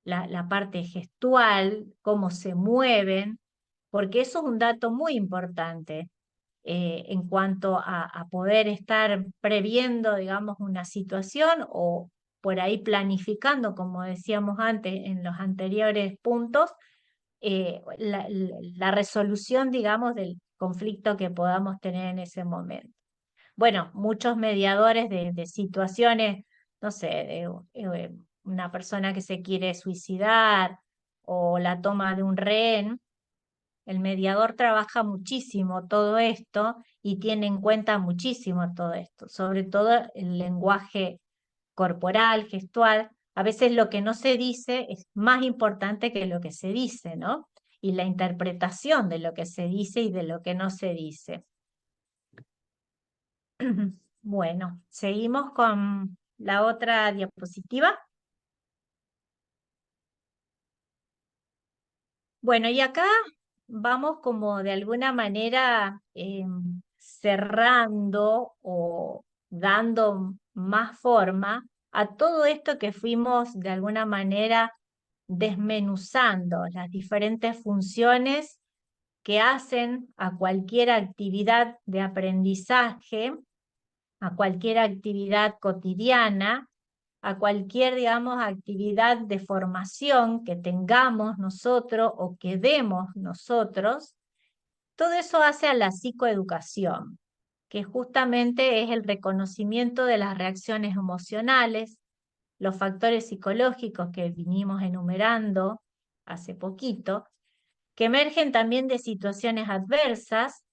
la parte gestual, cómo se mueven, porque eso es un dato muy importante en cuanto a poder estar previendo, digamos, una situación o por ahí planificando, como decíamos antes en los anteriores puntos, la resolución, digamos, del conflicto que podamos tener en ese momento. Bueno, muchos mediadores de situaciones, no sé, una persona que se quiere suicidar o la toma de un rehén, el mediador trabaja muchísimo todo esto y tiene en cuenta muchísimo todo esto, sobre todo el lenguaje corporal, gestual. A veces lo que no se dice es más importante que lo que se dice, ¿no? Y la interpretación de lo que se dice y de lo que no se dice. Bueno, seguimos con la otra diapositiva. Bueno, y acá vamos como de alguna manera cerrando o dando más forma a todo esto que fuimos de alguna manera desmenuzando, las diferentes funciones que hacen a cualquier actividad de aprendizaje, a cualquier actividad cotidiana, a cualquier, digamos, actividad de formación que tengamos nosotros o que demos nosotros. Todo eso hace a la psicoeducación, que justamente es el reconocimiento de las reacciones emocionales, los factores psicológicos que vinimos enumerando hace poquito, que emergen también de situaciones adversas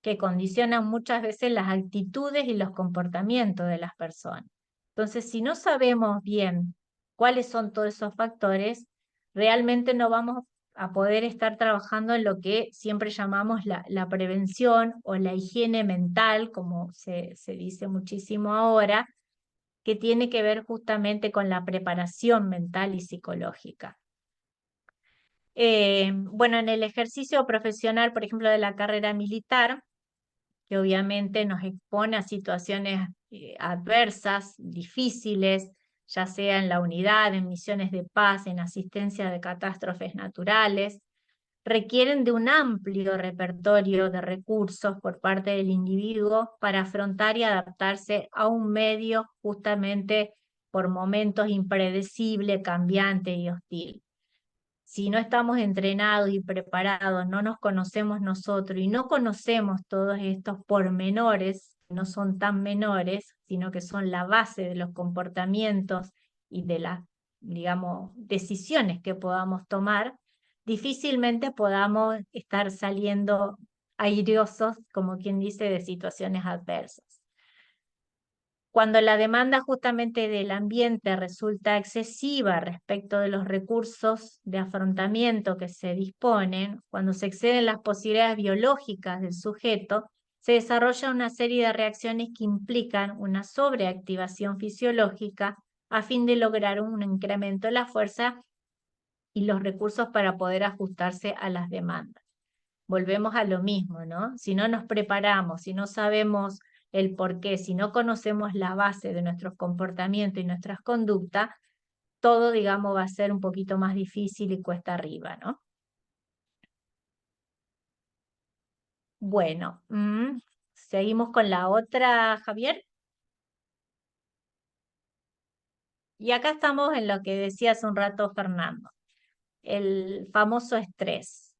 que condicionan muchas veces las actitudes y los comportamientos de las personas. Entonces, si no sabemos bien cuáles son todos esos factores, realmente no vamos a poder estar trabajando en lo que siempre llamamos la prevención o la higiene mental, como se dice muchísimo ahora, que tiene que ver justamente con la preparación mental y psicológica. Bueno, en el ejercicio profesional, por ejemplo, de la carrera militar, que obviamente nos expone a situaciones adversas, difíciles, ya sea en la unidad, en misiones de paz, en asistencia de catástrofes naturales. requieren de un amplio repertorio de recursos por parte del individuo para afrontar y adaptarse a un medio justamente por momentos impredecible, cambiante y hostil. Si no estamos entrenados y preparados, no nos conocemos nosotros y no conocemos todos estos pormenores, no son tan menores, sino que son la base de los comportamientos y de las, digamos, decisiones que podamos tomar, difícilmente podamos estar saliendo airiosos, como quien dice, de situaciones adversas. Cuando la demanda justamente del ambiente resulta excesiva respecto de los recursos de afrontamiento que se disponen, cuando se exceden las posibilidades biológicas del sujeto, se desarrolla una serie de reacciones que implican una sobreactivación fisiológica a fin de lograr un incremento de la fuerza y los recursos para poder ajustarse a las demandas. Volvemos a lo mismo, ¿no? Si no nos preparamos, si no sabemos el por qué, si no conocemos la base de nuestros comportamientos y nuestras conductas, todo, digamos, va a ser un poquito más difícil y cuesta arriba, ¿no? Bueno, seguimos con la otra, Javier. Y acá estamos en lo que decía hace un rato Fernando, el famoso estrés.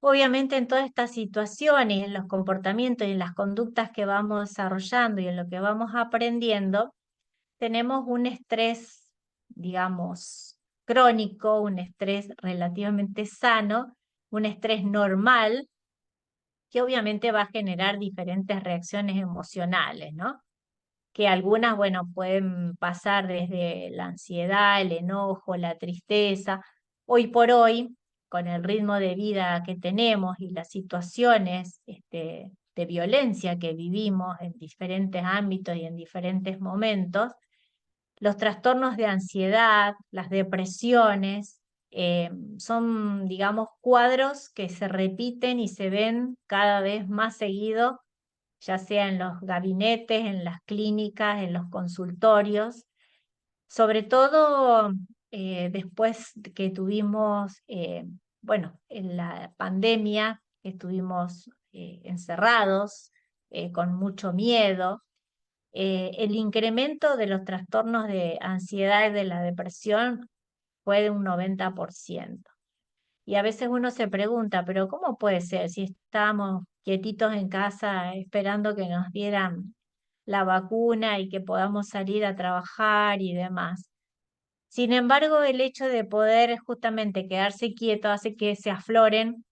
Obviamente en todas estas situaciones, en los comportamientos y en las conductas que vamos desarrollando y en lo que vamos aprendiendo, tenemos un estrés, digamos, crónico, un estrés relativamente sano, un estrés normal, que obviamente va a generar diferentes reacciones emocionales, ¿no? Que algunas, bueno, pueden pasar desde la ansiedad, el enojo, la tristeza. Hoy por hoy, con el ritmo de vida que tenemos y las situaciones de violencia que vivimos en diferentes ámbitos y en diferentes momentos, los trastornos de ansiedad, las depresiones, son, digamos, cuadros que se repiten y se ven cada vez más seguido, ya sea en los gabinetes, en las clínicas, en los consultorios, sobre todo después que tuvimos, bueno, en la pandemia, que estuvimos encerrados, con mucho miedo. El incremento de los trastornos de ansiedad y de la depresión fue de un 90%. Y a veces uno se pregunta, pero ¿cómo puede ser si estábamos quietitos en casa esperando que nos dieran la vacuna y que podamos salir a trabajar y demás? Sin embargo, el hecho de poder justamente quedarse quieto hace que se afloren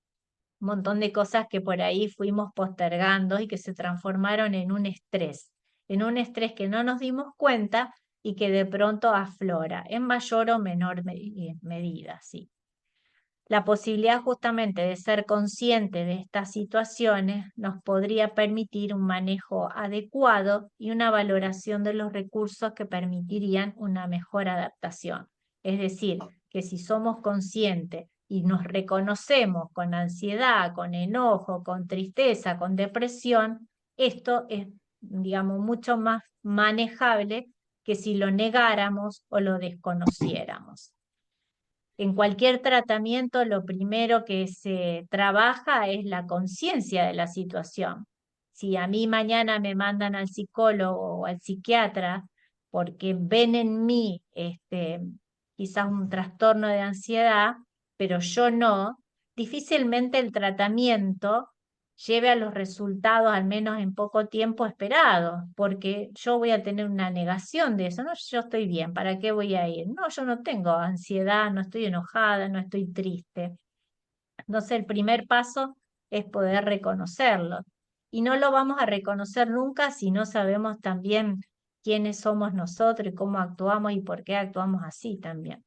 un montón de cosas que por ahí fuimos postergando y que se transformaron en un estrés que no nos dimos cuenta y que de pronto aflora en mayor o menor medida, sí. La posibilidad justamente de ser consciente de estas situaciones nos podría permitir un manejo adecuado y una valoración de los recursos que permitirían una mejor adaptación. Es decir, que si somos conscientes y nos reconocemos con ansiedad, con enojo, con tristeza, con depresión, esto es, digamos, mucho más manejable que si lo negáramos o lo desconociéramos. En cualquier tratamiento, lo primero que se trabaja es la conciencia de la situación. Si a mí mañana me mandan al psicólogo o al psiquiatra porque ven en mí quizás un trastorno de ansiedad, pero yo no, difícilmente el tratamiento lleve a los resultados, al menos en poco tiempo, esperados, porque yo voy a tener una negación de eso. No, yo estoy bien, ¿para qué voy a ir? No, yo no tengo ansiedad, no estoy enojada, no estoy triste. Entonces, el primer paso es poder reconocerlo. Y no lo vamos a reconocer nunca si no sabemos también quiénes somos nosotros y cómo actuamos y por qué actuamos así también.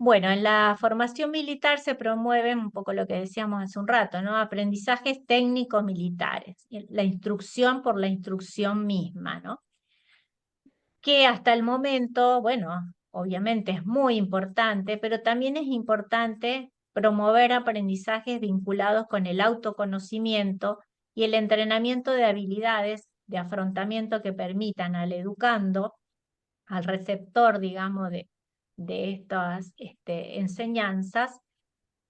Bueno, en la formación militar se promueven un poco lo que decíamos hace un rato, ¿no? Aprendizajes técnicos militares, la instrucción por la instrucción misma, ¿no? Que hasta el momento, bueno, obviamente es muy importante, pero también es importante promover aprendizajes vinculados con el autoconocimiento y el entrenamiento de habilidades de afrontamiento que permitan al educando, al receptor, digamos, de de estas enseñanzas,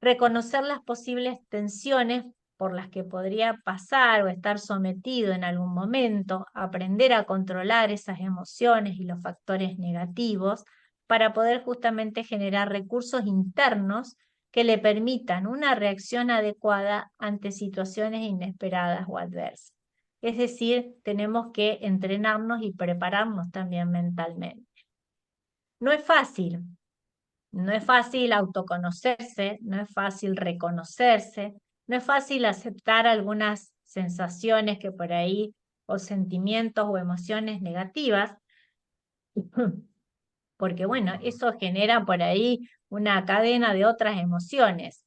reconocer las posibles tensiones por las que podría pasar o estar sometido en algún momento, aprender a controlar esas emociones y los factores negativos para poder justamente generar recursos internos que le permitan una reacción adecuada ante situaciones inesperadas o adversas. Es decir, tenemos que entrenarnos y prepararnos también mentalmente. No es fácil, no es fácil autoconocerse, no es fácil reconocerse, no es fácil aceptar algunas sensaciones que por ahí, o sentimientos o emociones negativas, porque bueno, eso genera por ahí una cadena de otras emociones,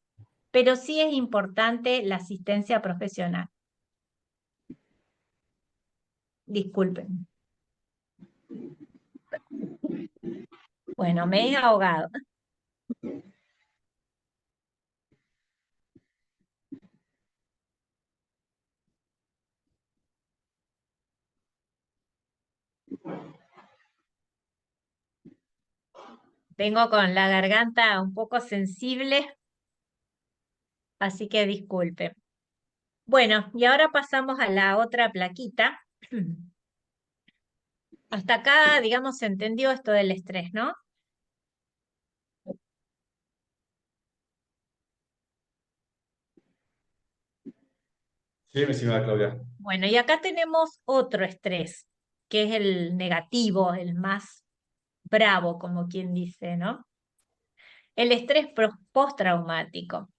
pero sí es importante la asistencia profesional. Disculpen. Bueno, me he ahogado. Vengo con la garganta un poco sensible, así que disculpen. Bueno, y ahora pasamos a la otra plaquita. Hasta acá, digamos, se entendió esto del estrés, ¿no? Sí, mi estimada Claudia. Bueno, y acá tenemos otro estrés, que es el negativo, el más bravo, como quien dice, ¿no? El estrés postraumático.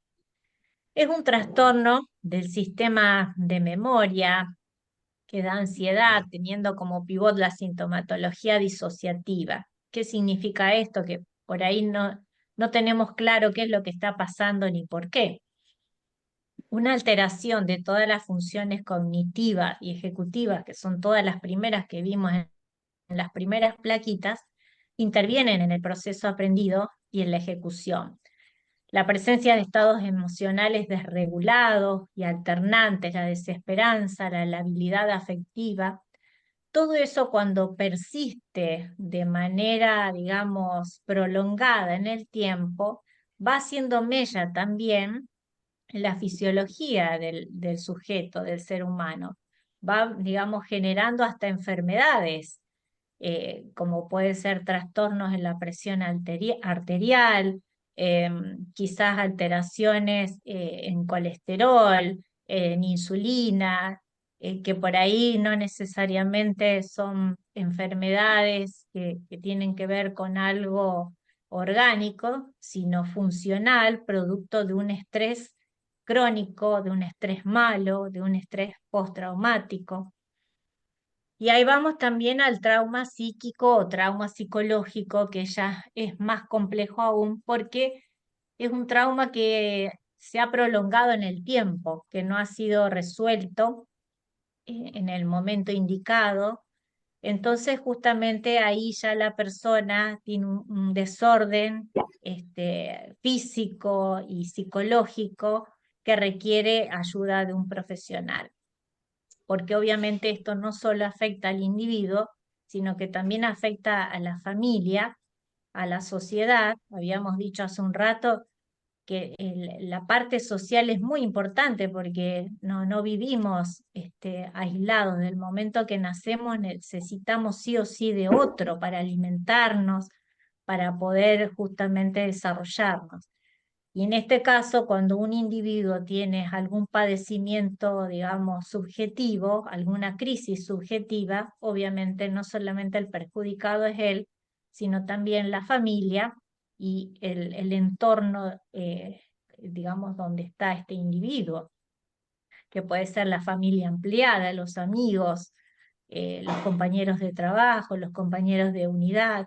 Es un trastorno del sistema de memoria que da ansiedad, teniendo como pivot la sintomatología disociativa. ¿Qué significa esto? Que por ahí no tenemos claro qué es lo que está pasando ni por qué. Una alteración de todas las funciones cognitivas y ejecutivas, que son todas las primeras que vimos en las primeras plaquitas, intervienen en el proceso aprendido y en la ejecución. La presencia de estados emocionales desregulados y alternantes, la desesperanza, la labilidad afectiva, todo eso cuando persiste de manera, digamos, prolongada en el tiempo, va haciendo mella también en la fisiología del sujeto, del ser humano. Va, digamos, generando hasta enfermedades, como puede ser trastornos en la presión arterial, quizás alteraciones en colesterol, en insulina, que por ahí no necesariamente son enfermedades que tienen que ver con algo orgánico, sino funcional, producto de un estrés crónico, de un estrés malo, de un estrés postraumático. Y ahí vamos también al trauma psíquico o trauma psicológico, que ya es más complejo aún porque es un trauma que se ha prolongado en el tiempo, que no ha sido resuelto en el momento indicado. Entonces, justamente ahí ya la persona tiene un desorden físico y psicológico que requiere ayuda de un profesional, porque obviamente esto no solo afecta al individuo, sino que también afecta a la familia, a la sociedad. Habíamos dicho hace un rato que la parte social es muy importante porque no vivimos aislados. Del momento que nacemos necesitamos sí o sí de otro para alimentarnos, para poder justamente desarrollarnos. Y en este caso, cuando un individuo tiene algún padecimiento, digamos, subjetivo, alguna crisis subjetiva, obviamente no solamente el perjudicado es él, sino también la familia y el entorno, digamos, donde está este individuo, que puede ser la familia ampliada, los amigos, los compañeros de trabajo, los compañeros de unidad.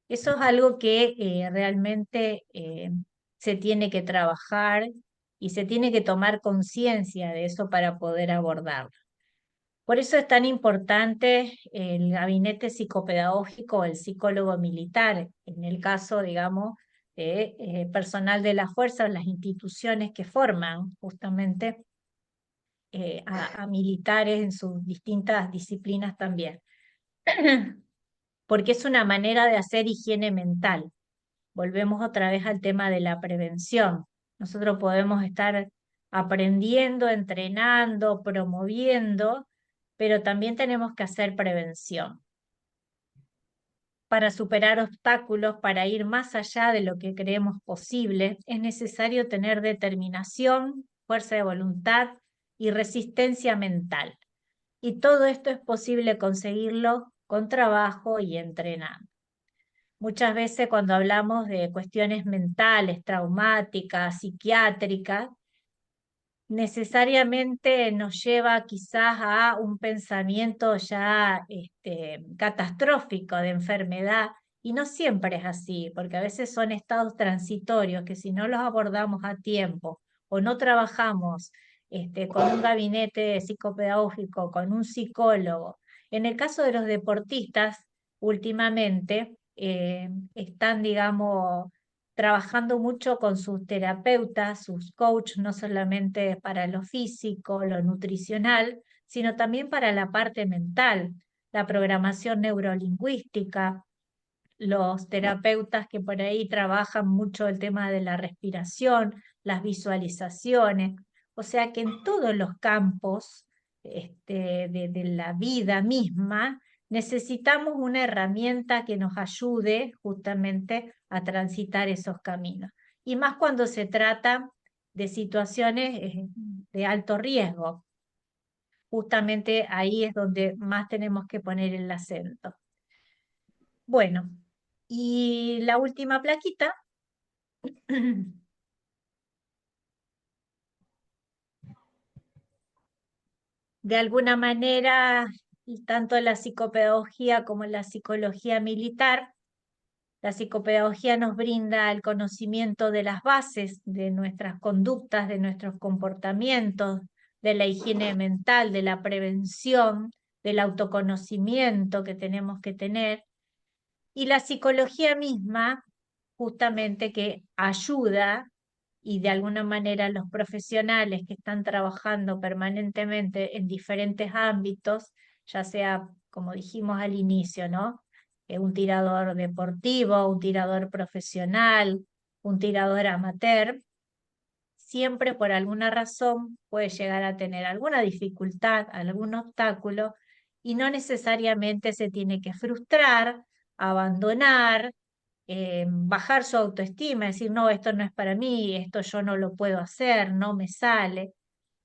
Eso es algo que realmente se tiene que trabajar y se tiene que tomar conciencia de eso para poder abordarlo. Por eso es tan importante el gabinete psicopedagógico o el psicólogo militar, en el caso, digamos, de personal de las fuerzas, las instituciones que forman justamente a militares en sus distintas disciplinas también. Porque es una manera de hacer higiene mental. volvemos otra vez al tema de la prevención. Nosotros podemos estar aprendiendo, entrenando, promoviendo, pero también tenemos que hacer prevención. Para superar obstáculos, para ir más allá de lo que creemos posible, es necesario tener determinación, fuerza de voluntad y resistencia mental. Y todo esto es posible conseguirlo con trabajo y entrenando. Muchas veces cuando hablamos de cuestiones mentales, traumáticas, psiquiátricas, necesariamente nos lleva quizás a un pensamiento ya catastrófico de enfermedad, y no siempre es así, porque a veces son estados transitorios que si no los abordamos a tiempo o no trabajamos con un gabinete psicopedagógico, con un psicólogo. En el caso de los deportistas, últimamente están, digamos, trabajando mucho con sus terapeutas, sus coaches, no solamente para lo físico, lo nutricional, sino también para la parte mental, la programación neurolingüística, los terapeutas que por ahí trabajan mucho el tema de la respiración, las visualizaciones, o sea que en todos los campos de la vida misma necesitamos una herramienta que nos ayude justamente a transitar esos caminos. Y más cuando se trata de situaciones de alto riesgo. Justamente ahí es donde más tenemos que poner el acento. Bueno, y la última plaquita de alguna manera, tanto la psicopedagogía como la psicología militar, la psicopedagogía nos brinda el conocimiento de las bases de nuestras conductas, de nuestros comportamientos, de la higiene mental, de la prevención, del autoconocimiento que tenemos que tener. Y la psicología misma, justamente que ayuda y de alguna manera los profesionales que están trabajando permanentemente en diferentes ámbitos, ya sea, como dijimos al inicio, ¿no? Un tirador deportivo, un tirador profesional, un tirador amateur, siempre por alguna razón puede llegar a tener alguna dificultad, algún obstáculo, y no necesariamente se tiene que frustrar, abandonar, bajar su autoestima, decir, no, esto no es para mí, esto yo no lo puedo hacer, no me sale.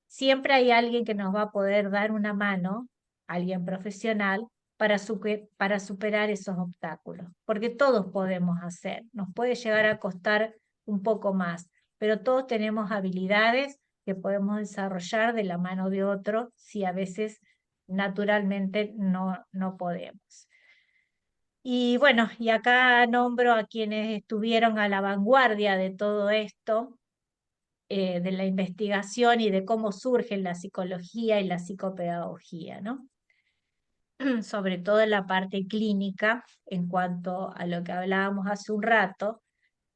Siempre hay alguien que nos va a poder dar una mano, alguien profesional, para superar esos obstáculos, porque todos podemos hacer, nos puede llegar a costar un poco más, pero todos tenemos habilidades que podemos desarrollar de la mano de otro si a veces naturalmente no podemos. Y bueno, y acá nombro a quienes estuvieron a la vanguardia de todo esto, de la investigación y de cómo surge la psicología y la psicopedagogía, ¿no? Sobre todo en la parte clínica, en cuanto a lo que hablábamos hace un rato,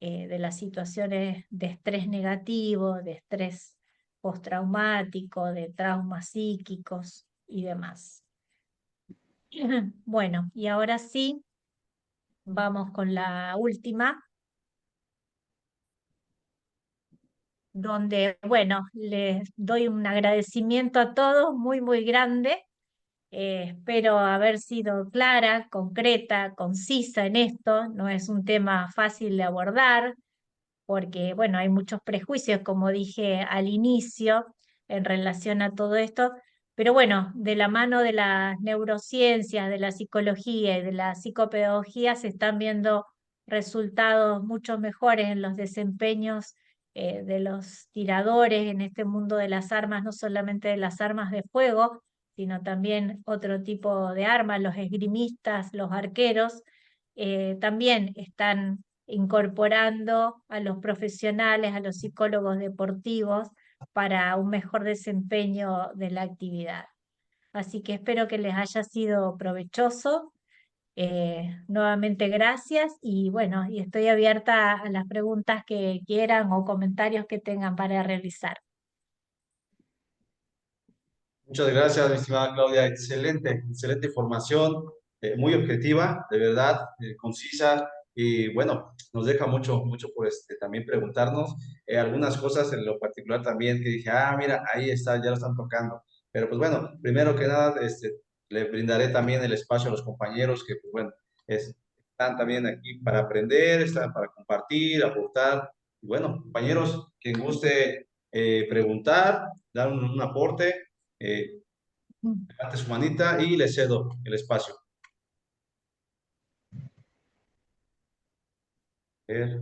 de las situaciones de estrés negativo, de estrés postraumático, de traumas psíquicos y demás. Bueno, y ahora sí, vamos con la última, donde, bueno, les doy un agradecimiento a todos muy, muy grande. Espero haber sido clara, concreta, concisa en esto. No es un tema fácil de abordar porque, bueno, hay muchos prejuicios, como dije al inicio, en relación a todo esto. Pero bueno, de la mano de las neurociencias, de la psicología y de la psicopedagogía se están viendo resultados mucho mejores en los desempeños de los tiradores en este mundo de las armas, no solamente de las armas de fuego, sino también otro tipo de armas, los esgrimistas, los arqueros, también están incorporando a los profesionales, a los psicólogos deportivos para un mejor desempeño de la actividad. Así que espero que les haya sido provechoso. Nuevamente gracias y bueno, y estoy abierta a las preguntas que quieran o comentarios que tengan para realizar. Muchas gracias, mi estimada Claudia. Excelente, excelente información, muy objetiva, de verdad, concisa y bueno, nos deja mucho, mucho por también preguntarnos algunas cosas en lo particular también que dije, ah, mira, ahí está, ya lo están tocando. Pero pues bueno, primero que nada, le brindaré también el espacio a los compañeros que, pues bueno, están también aquí para aprender, están para compartir, aportar. Y bueno, compañeros, quien guste preguntar, dar un aporte, eh, levante su manita y le cedo el espacio. A ver.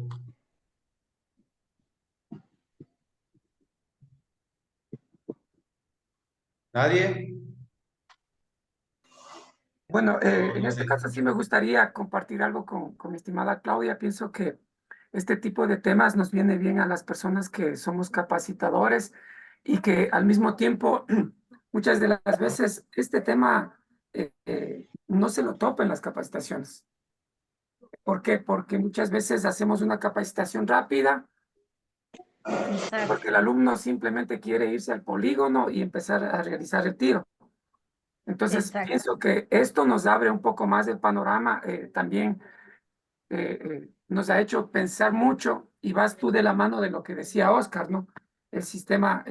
¿Nadie? Bueno, en No este sé. caso sí me gustaría compartir algo con mi estimada Claudia. Pienso que este tipo de temas nos viene bien a las personas que somos capacitadores y que al mismo tiempo, muchas de las veces, este tema no se lo topa en las capacitaciones. ¿Por qué? Porque muchas veces hacemos una capacitación rápida, porque Exacto, el alumno simplemente quiere irse al polígono y empezar a realizar el tiro. Entonces, exacto. pienso que esto nos abre un poco más el panorama, también nos ha hecho pensar mucho y vas tú de la mano de lo que decía Oscar, ¿no? El sistema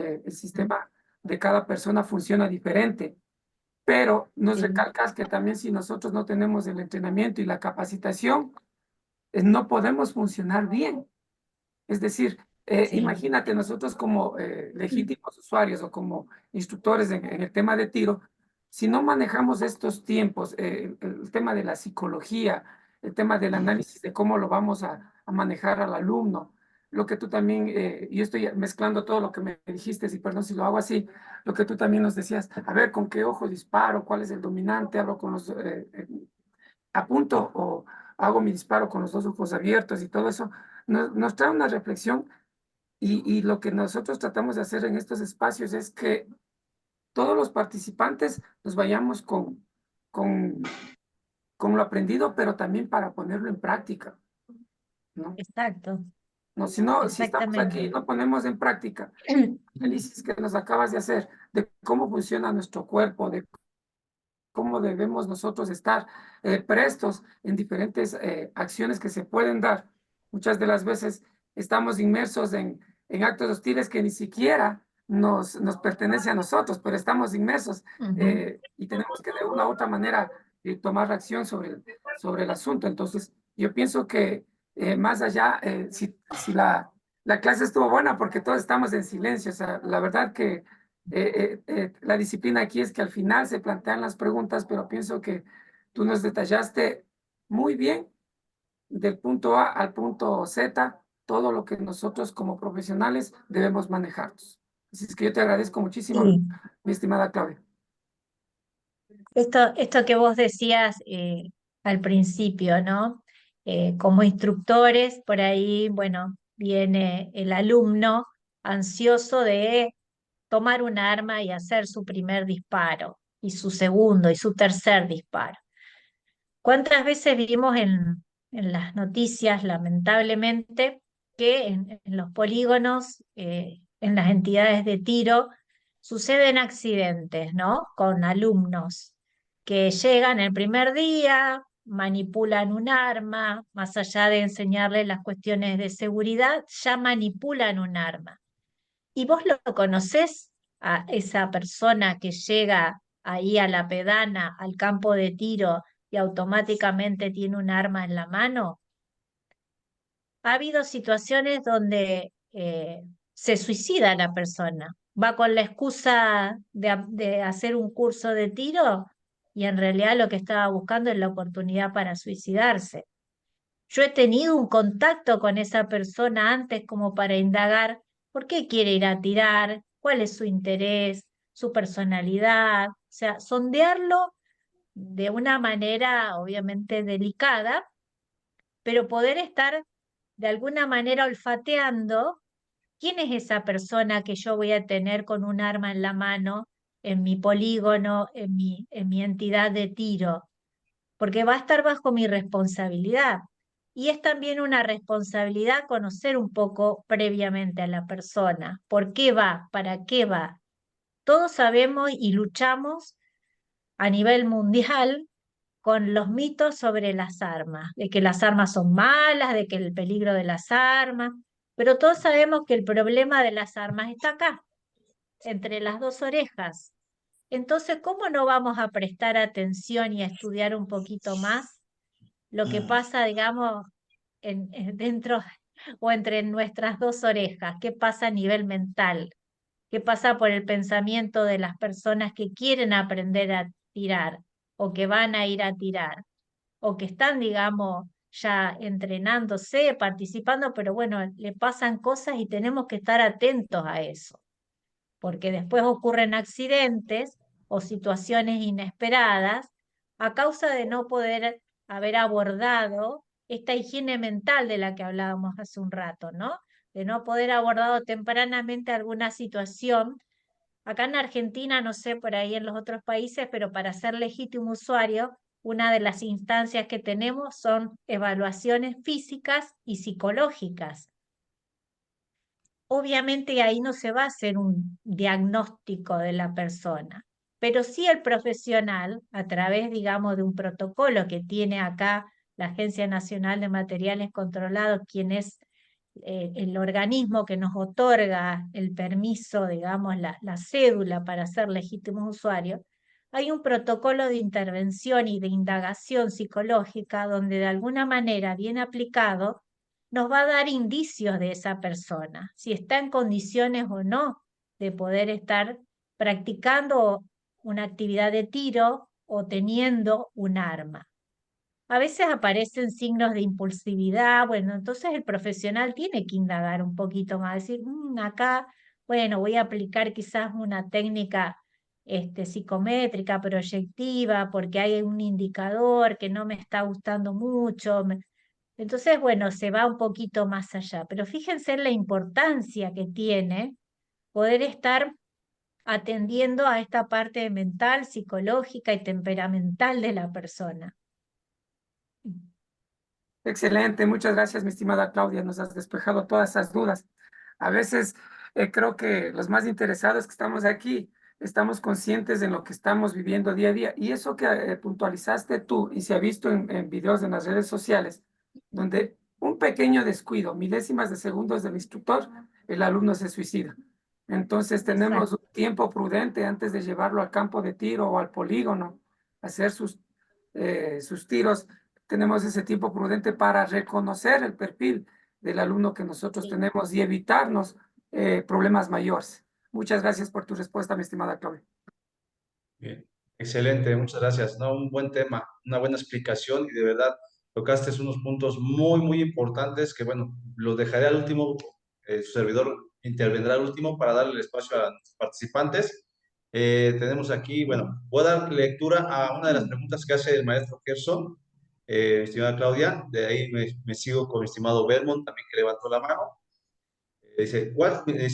de cada persona funciona diferente, pero nos Sí, recalcas que también si nosotros no tenemos el entrenamiento y la capacitación, no podemos funcionar bien. Es decir, sí. imagínate nosotros como legítimos usuarios o como instructores en el tema de tiro, si no manejamos estos tiempos, el tema de la psicología, el tema del análisis de cómo lo vamos a manejar al alumno, lo que tú también, yo estoy mezclando todo lo que me dijiste, y perdón si lo hago así, lo que tú también nos decías, a ver, ¿con qué ojo disparo? ¿Cuál es el dominante? Hablo con los, apunto o hago mi disparo con los dos ojos abiertos y todo eso, nos trae una reflexión y lo que nosotros tratamos de hacer en estos espacios es que todos los participantes nos vayamos con, con lo aprendido, pero también para ponerlo en práctica, ¿no? Exacto, No, si no, si estamos aquí y exactamente. no ponemos en práctica el análisis que nos acabas de hacer de cómo funciona nuestro cuerpo, de cómo debemos nosotros estar prestos en diferentes acciones que se pueden dar. Muchas de las veces estamos inmersos en actos hostiles que ni siquiera nos pertenece a nosotros, pero estamos inmersos Ujú. y tenemos que de una u otra manera tomar acción sobre el asunto. Entonces, yo pienso que más allá, si la clase estuvo buena porque todos estamos en silencio, o sea, la verdad que la disciplina aquí es que al final se plantean las preguntas, pero pienso que tú nos detallaste muy bien del punto A al punto Z, todo lo que nosotros como profesionales debemos manejarnos. Así es que yo te agradezco muchísimo, Sí. mi estimada Claudia. Esto que vos decías al principio, ¿no? Como instructores, por ahí, bueno, viene el alumno ansioso de tomar un arma y hacer su primer disparo, y su segundo y su tercer disparo. ¿Cuántas veces vimos en las noticias, lamentablemente, que en los polígonos, en las entidades de tiro, suceden accidentes, ¿no? Con alumnos que llegan el primer día, manipulan un arma, más allá de enseñarles las cuestiones de seguridad, ya manipulan un arma. ¿Y vos lo conocés a esa persona que llega ahí a la pedana, al campo de tiro y automáticamente tiene un arma en la mano? Ha habido situaciones donde se suicida la persona, va con la excusa de hacer un curso de tiro y en realidad lo que estaba buscando es la oportunidad para suicidarse. Yo he tenido un contacto con esa persona antes como para indagar por qué quiere ir a tirar, cuál es su interés, su personalidad, o sea, sondearlo de una manera obviamente delicada, pero poder estar de alguna manera olfateando quién es esa persona que yo voy a tener con un arma en la mano en mi polígono, en mi entidad de tiro, porque va a estar bajo mi responsabilidad. Y es también una responsabilidad conocer un poco previamente a la persona, por qué va, para qué va. Todos sabemos y luchamos a nivel mundial con los mitos sobre las armas, de que las armas son malas, de que el peligro de las armas, pero todos sabemos que el problema de las armas está acá, entre las dos orejas. Entonces, ¿cómo no vamos a prestar atención y a estudiar un poquito más lo que pasa, digamos, dentro o entre nuestras dos orejas? ¿Qué pasa a nivel mental? ¿Qué pasa por el pensamiento de las personas que quieren aprender a tirar o que van a ir a tirar o que están, digamos, ya entrenándose, participando, pero bueno, le pasan cosas y tenemos que estar atentos a eso, porque después ocurren accidentes o situaciones inesperadas a causa de no poder haber abordado esta higiene mental de la que hablábamos hace un rato, ¿no? De no poder abordado tempranamente alguna situación. Acá en Argentina, no sé, por ahí en los otros países, pero para ser legítimo usuario, una de las instancias que tenemos son evaluaciones físicas y psicológicas. Obviamente ahí no se va a hacer un diagnóstico de la persona, pero sí el profesional, a través, digamos, de un protocolo que tiene acá la Agencia Nacional de Materiales Controlados, quien es el organismo que nos otorga el permiso, digamos, la cédula para ser legítimos usuarios, hay un protocolo de intervención y de indagación psicológica donde de alguna manera, bien aplicado, nos va a dar indicios de esa persona, si está en condiciones o no de poder estar practicando una actividad de tiro o teniendo un arma. A veces aparecen signos de impulsividad, bueno, entonces el profesional tiene que indagar un poquito más, decir, acá, bueno, voy a aplicar quizás una técnica psicométrica, proyectiva, porque hay un indicador que no me está gustando mucho. Entonces, bueno, se va un poquito más allá, pero fíjense en la importancia que tiene poder estar atendiendo a esta parte mental, psicológica y temperamental de la persona. Excelente, muchas gracias, mi estimada Claudia, nos has despejado todas esas dudas. A veces creo que los más interesados que estamos aquí estamos conscientes de lo que estamos viviendo día a día y eso que puntualizaste tú y se ha visto en videos en las redes sociales, donde un pequeño descuido, milésimas de segundos del instructor, el alumno se suicida. Entonces tenemos un tiempo prudente antes de llevarlo al campo de tiro o al polígono, hacer sus tiros. Tenemos ese tiempo prudente para reconocer el perfil del alumno que nosotros tenemos y evitarnos problemas mayores. Muchas gracias por tu respuesta, mi estimada Claudia. Bien, excelente, muchas gracias. No, un buen tema, una buena explicación y de verdad tocaste unos puntos muy, muy importantes que, bueno, los dejaré al último, su servidor intervendrá al último para darle el espacio a los participantes. Tenemos aquí, bueno, voy a dar lectura a una de las preguntas que hace el maestro Gerson, estimada Claudia, de ahí me sigo con mi estimado Belmont, también que levantó la mano. Dice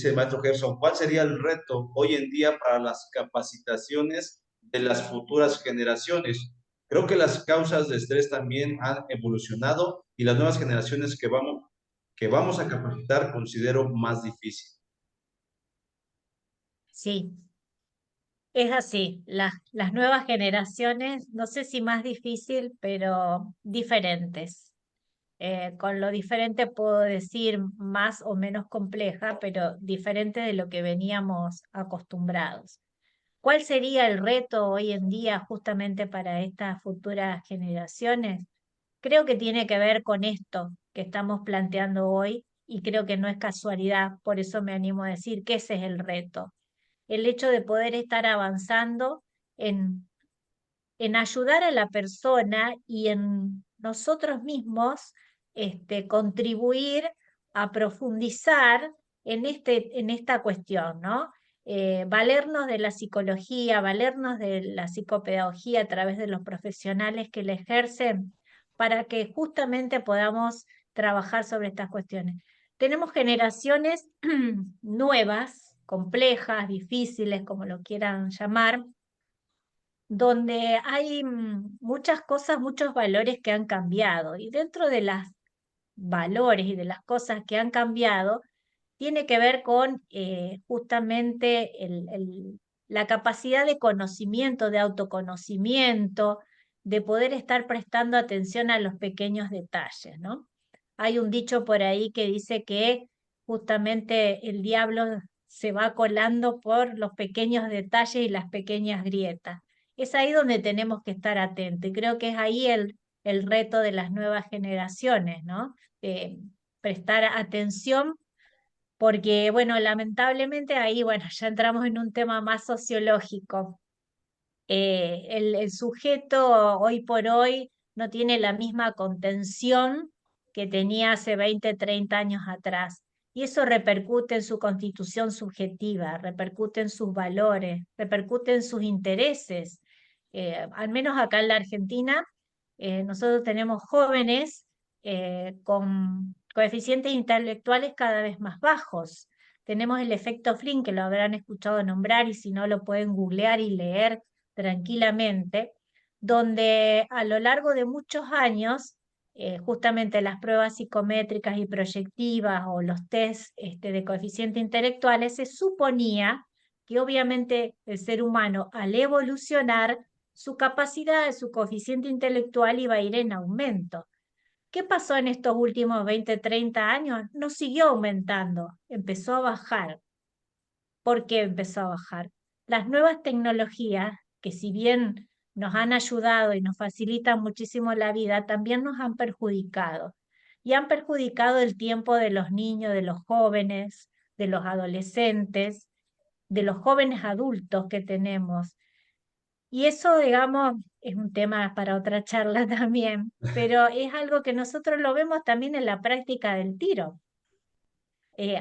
el maestro Gerson, ¿cuál sería el reto hoy en día para las capacitaciones de las futuras generaciones? Creo que las causas de estrés también han evolucionado y las nuevas generaciones que vamos a capacitar considero más difícil. Sí, es así. Las nuevas generaciones, no sé si más difícil, pero diferentes. Con lo diferente puedo decir más o menos compleja, pero diferente de lo que veníamos acostumbrados. ¿Cuál sería el reto hoy en día justamente para estas futuras generaciones? Creo que tiene que ver con esto que estamos planteando hoy y creo que no es casualidad, por eso me animo a decir que ese es el reto. El hecho de poder estar avanzando en ayudar a la persona y en nosotros mismos contribuir a profundizar en esta cuestión, ¿no? Valernos de la psicología, valernos de la psicopedagogía a través de los profesionales que la ejercen para que justamente podamos trabajar sobre estas cuestiones. Tenemos generaciones nuevas, complejas, difíciles, como lo quieran llamar, donde hay muchas cosas, muchos valores que han cambiado. Y dentro de los valores y de las cosas que han cambiado, tiene que ver con justamente la capacidad de conocimiento, de autoconocimiento, de poder estar prestando atención a los pequeños detalles, ¿no? Hay un dicho por ahí que dice que justamente el diablo se va colando por los pequeños detalles y las pequeñas grietas. Es ahí donde tenemos que estar atentos y creo que es ahí el reto de las nuevas generaciones, ¿no? Prestar atención porque, bueno, lamentablemente ahí, bueno, ya entramos en un tema más sociológico. El sujeto hoy por hoy no tiene la misma contención que tenía hace 20, 30 años atrás. Y eso repercute en su constitución subjetiva, repercute en sus valores, repercute en sus intereses. Al menos acá en la Argentina, nosotros tenemos jóvenes con coeficientes intelectuales cada vez más bajos. Tenemos el efecto Flynn, que lo habrán escuchado nombrar y si no lo pueden googlear y leer tranquilamente, donde a lo largo de muchos años, justamente las pruebas psicométricas y proyectivas o los test de coeficiente intelectuales, se suponía que obviamente el ser humano al evolucionar, su capacidad, su coeficiente intelectual iba a ir en aumento. ¿Qué pasó en estos últimos 20, 30 años? No siguió aumentando, empezó a bajar. ¿Por qué empezó a bajar? Las nuevas tecnologías, que si bien nos han ayudado y nos facilitan muchísimo la vida, también nos han perjudicado. Y han perjudicado el tiempo de los niños, de los jóvenes, de los adolescentes, de los jóvenes adultos que tenemos. Y eso, digamos, es un tema para otra charla también, pero es algo que nosotros lo vemos también en la práctica del tiro.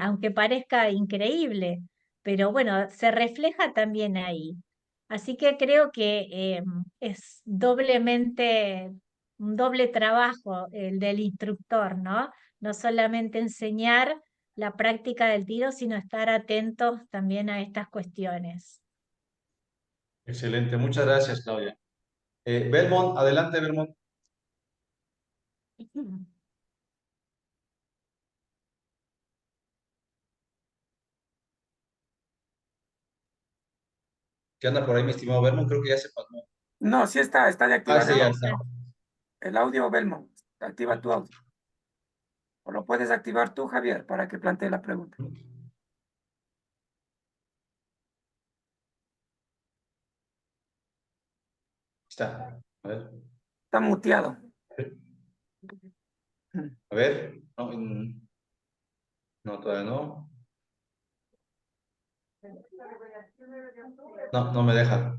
Aunque parezca increíble, pero bueno, se refleja también ahí. Así que creo que es doblemente, un doble trabajo el del instructor, ¿no? No solamente enseñar la práctica del tiro, sino estar atentos también a estas cuestiones. Excelente, muchas gracias, Claudia. Belmont, adelante, Belmont. ¿Qué anda por ahí, mi estimado Belmont? Creo que ya se pasó. No, sí está de Ah, activar sí, ya está. el audio, Belmont. Activa tu audio. O lo puedes activar tú, Javier, para que plantee la pregunta. Está. A ver. Está muteado. A ver. No, no, todavía no. No, no me deja.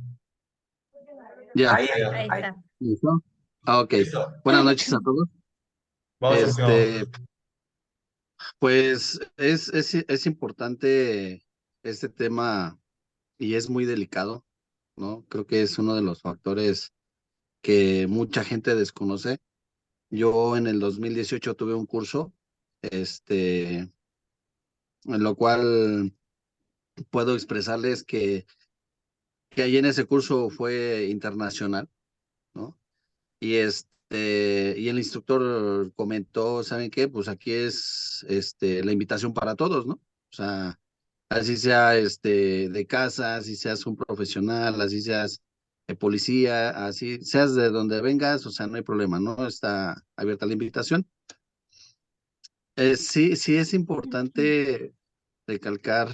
Ya, Ahí, Ahí ahí. está. ¿listo? Ok. Listo. Buenas noches a todos. Vamos, estimado. Pues es importante este tema y es muy delicado, ¿no? Creo que es uno de los factores que mucha gente desconoce. Yo en el 2018 tuve un curso, en lo cual puedo expresarles que ahí en ese curso fue internacional, ¿no? Y el instructor comentó, ¿saben qué? Pues aquí es la invitación para todos, ¿no? O sea, así sea de casa, así seas un profesional, así seas policía, así seas de donde vengas, o sea, no hay problema, ¿no? Está abierta la invitación. Sí es importante recalcar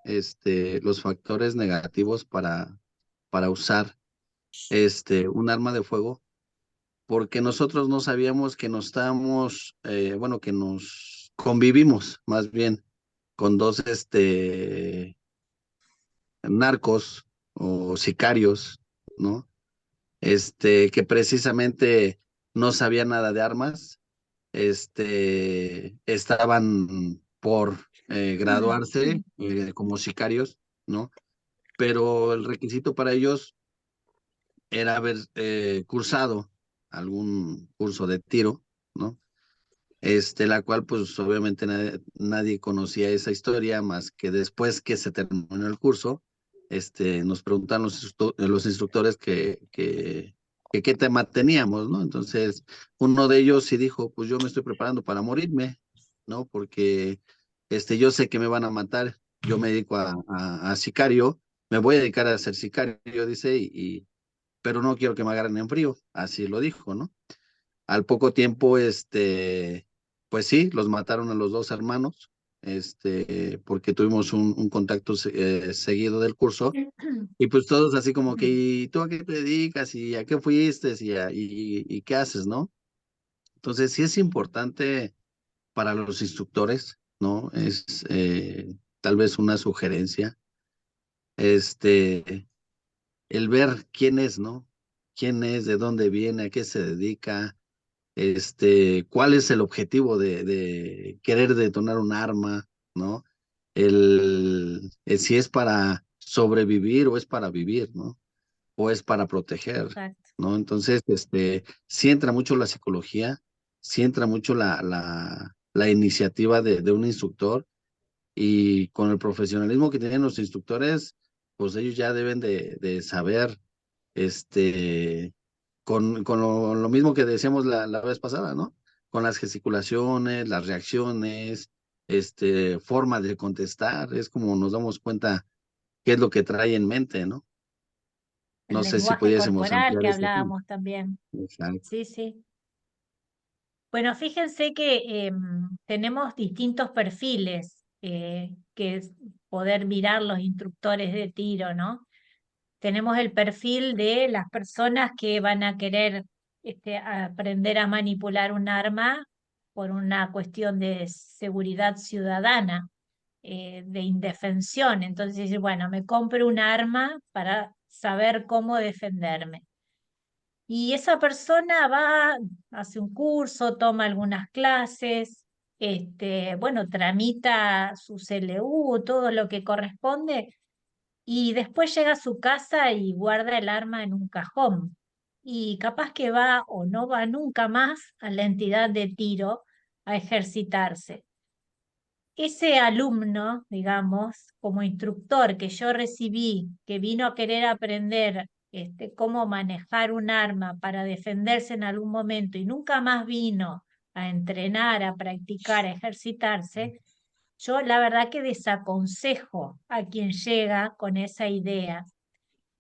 los factores negativos para usar un arma de fuego porque nosotros no sabíamos que nos estábamos, bueno, que nos convivimos más bien con dos narcos o sicarios, ¿no? Que precisamente no sabían nada de armas, estaban por graduarse como sicarios, ¿no? Pero el requisito para ellos era haber cursado algún curso de tiro, ¿no? La cual pues obviamente nadie conocía esa historia más que después que se terminó el curso, nos preguntan los instructores que qué tema teníamos, ¿no? Entonces, uno de ellos sí dijo, pues yo me estoy preparando para morirme, ¿no? Porque yo sé que me van a matar, yo me dedico a sicario, me voy a dedicar a ser sicario, dice, pero no quiero que me agarren en frío, así lo dijo, ¿no? Al poco tiempo, pues sí, los mataron a los dos hermanos, porque tuvimos un contacto seguido del curso, y pues todos así como que, ¿y tú a qué te dedicas? ¿Y a qué fuiste? ¿Y qué haces, no? Entonces sí es importante para los instructores, ¿no? Es tal vez una sugerencia, el ver quién es, ¿no? ¿Quién es? ¿De dónde viene? ¿A qué se dedica? ¿Cuál es el objetivo de querer detonar un arma, ¿no? Si es para sobrevivir o es para vivir, ¿no? O es para proteger, Exacto. ¿no? Entonces, sí entra mucho la psicología, sí entra mucho la iniciativa de un instructor, y con el profesionalismo que tienen los instructores, pues ellos ya deben de saber, con lo mismo que decíamos la vez pasada, ¿no? Con las gesticulaciones, las reacciones, forma de contestar, es como nos damos cuenta qué es lo que trae en mente, ¿no? El No sé si lenguaje pudiésemos corporal ampliar que ese tema. hablábamos también. Exacto. Sí, sí. Bueno, fíjense que tenemos distintos perfiles que es poder mirar los instructores de tiro, ¿no? Tenemos el perfil de las personas que van a querer aprender a manipular un arma por una cuestión de seguridad ciudadana, de indefensión. Entonces, bueno, me compro un arma para saber cómo defenderme. Y esa persona va, hace un curso, toma algunas clases, bueno, tramita su CLU, todo lo que corresponde, y después llega a su casa y guarda el arma en un cajón. Y capaz que va o no va nunca más a la entidad de tiro a ejercitarse. Ese alumno, digamos, como instructor que yo recibí, que vino a querer aprender cómo manejar un arma para defenderse en algún momento y nunca más vino a entrenar, a practicar, a ejercitarse, yo la verdad que desaconsejo a quien llega con esa idea,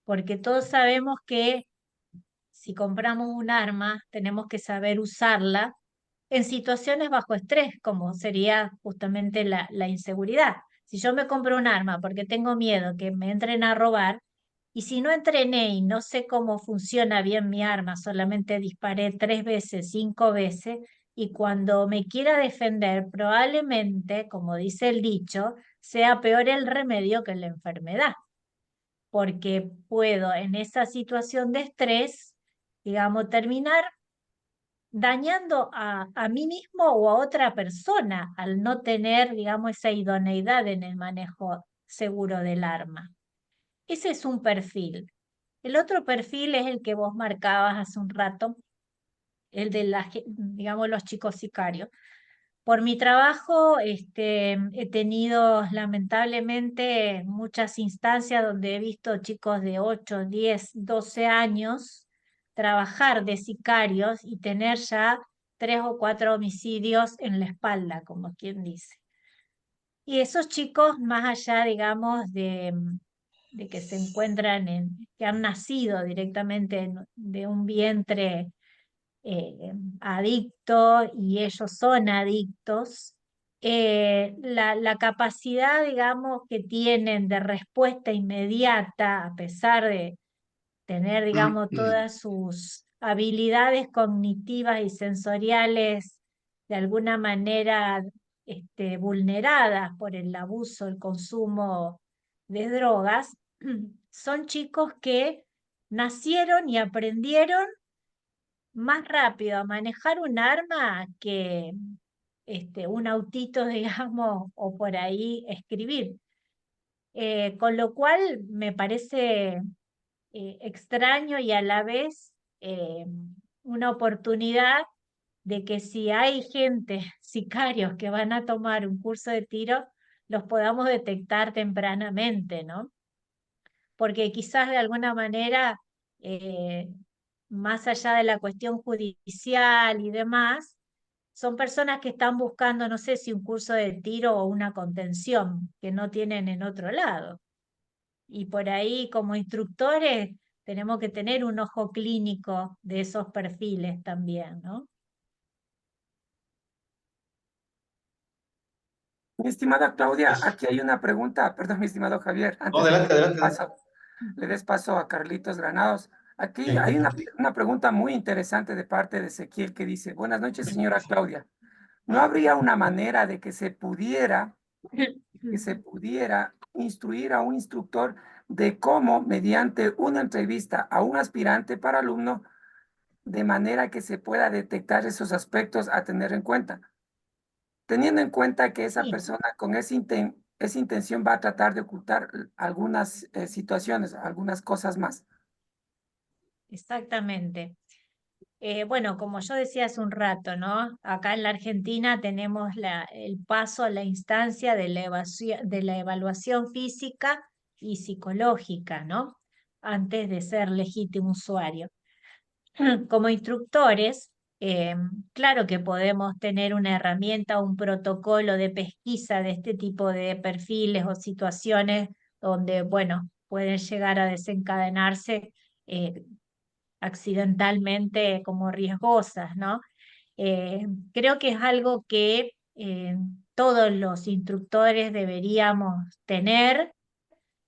porque todos sabemos que si compramos un arma tenemos que saber usarla en situaciones bajo estrés, como sería justamente la inseguridad. Si yo me compro un arma porque tengo miedo que me entren a robar, y si no entrené y no sé cómo funciona bien mi arma, solamente disparé 3 veces, 5 veces, y cuando me quiera defender, probablemente, como dice el dicho, sea peor el remedio que la enfermedad, porque puedo en esa situación de estrés, digamos, terminar dañando a mí mismo o a otra persona al no tener, digamos, esa idoneidad en el manejo seguro del arma. Ese es un perfil. El otro perfil es el que vos marcabas hace un rato, el de digamos, los chicos sicarios. Por mi trabajo, he tenido lamentablemente muchas instancias donde he visto chicos de 8, 10, 12 años trabajar de sicarios y tener ya 3 o 4 homicidios en la espalda, como quien dice. Y esos chicos, más allá, digamos, de que se encuentran que han nacido directamente de un vientre adicto y ellos son adictos, la capacidad, digamos, que tienen de respuesta inmediata, a pesar de tener, digamos, todas sus habilidades cognitivas y sensoriales de alguna manera vulneradas por el abuso, el consumo de drogas, son chicos que nacieron y aprendieron más rápido a manejar un arma que un autito, digamos, o por ahí escribir. Con lo cual me parece extraño y a la vez una oportunidad de que si hay gente, sicarios que van a tomar un curso de tiro, los podamos detectar tempranamente, ¿no? Porque quizás de alguna manera, más allá de la cuestión judicial y demás, son personas que están buscando, no sé si un curso de tiro o una contención que no tienen en otro lado. Y por ahí como instructores tenemos que tener un ojo clínico de esos perfiles también, ¿no? Mi estimada Claudia, aquí hay una pregunta, perdón, mi estimado Javier, No, antes de adelante, que adelante, adelante. le des paso a Carlitos Granados. Aquí Sí. hay una pregunta muy interesante de parte de Ezequiel que dice, buenas noches, señora Claudia. ¿No habría una manera de que se pudiera instruir a un instructor de cómo, mediante una entrevista a un aspirante para alumno, de manera que se pueda detectar esos aspectos a tener en cuenta, teniendo en cuenta que esa Sí, persona con esa intención va a tratar de ocultar algunas situaciones, algunas cosas más? exactamente. Bueno, como yo decía hace un rato, ¿no? Acá en la Argentina tenemos el paso a la instancia de la evaluación física y psicológica, ¿no? Antes de ser legítimo usuario. Como instructores, eh, claro que podemos tener una herramienta, un protocolo de pesquisa de este tipo de perfiles o situaciones donde, bueno, pueden llegar a desencadenarse eh, accidentalmente como riesgosas, ¿no? Creo que es algo que todos los instructores deberíamos tener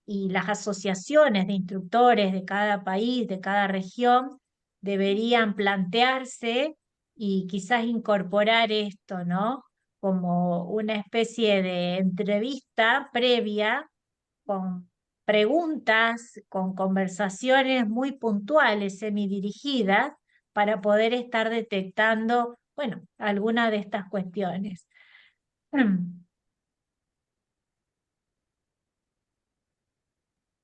y las asociaciones de instructores de cada país, de cada región, deberían plantearse y quizás incorporar esto, ¿no? Como una especie de entrevista previa con preguntas, con conversaciones muy puntuales, semidirigidas, para poder estar detectando, bueno, alguna de estas cuestiones.